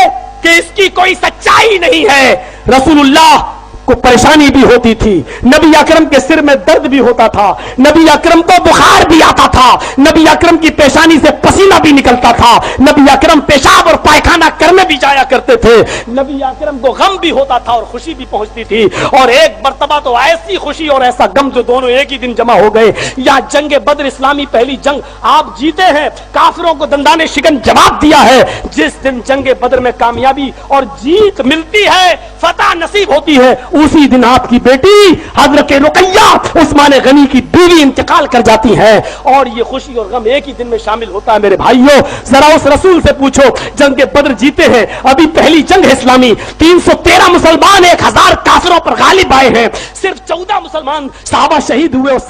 کہ اس کی کوئی سچائی نہیں ہے. رسول اللہ کو پریشانی بھی ہوتی تھی، نبی اکرم کے سر میں درد بھی ہوتا تھا، نبی اکرم کو بخار بھی آتا تھا، نبی اکرم کی پیشانی سے پسینہ بھی نکلتا تھا، نبی اکرم پیشاب اور پائخانہ کرنے بھی جایا کرتے تھے، نبی اکرم کو غم بھی ہوتا تھا اور خوشی بھی پہنچتی تھی. اور ایک مرتبہ تو ایسی خوشی اور ایسا غم جو دونوں ایک ہی دن جمع ہو گئے. یا جنگ بدر، اسلامی پہلی جنگ آپ جیتے ہیں، کافروں کو دندان شکن جواب دیا ہے. جس دن جنگ بدر میں کامیابی اور جیت ملتی ہے، فتح نصیب ہوتی ہے، اسی دن آپ کی بیٹی حضرت رقیہ عثمان غنی کی بیوی انتقال کر جاتی ہے، اور یہ خوشی اور غم ایک ہی دن میں شامل ہوتا ہے. میرے بھائیوں، ذرا اس رسول سے پوچھو، جنگ بدر جیتے ہیں، ابھی پہلی جنگ ہے اسلامی، 313 مسلمان 1000 کافروں پر غالب آئے ہیں، صرف 14 مسلمان صحابہ شہید ہوئے اور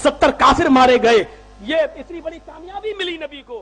70 کافر مارے گئے. یہ اتنی بڑی کامیابی ملی نبی کو.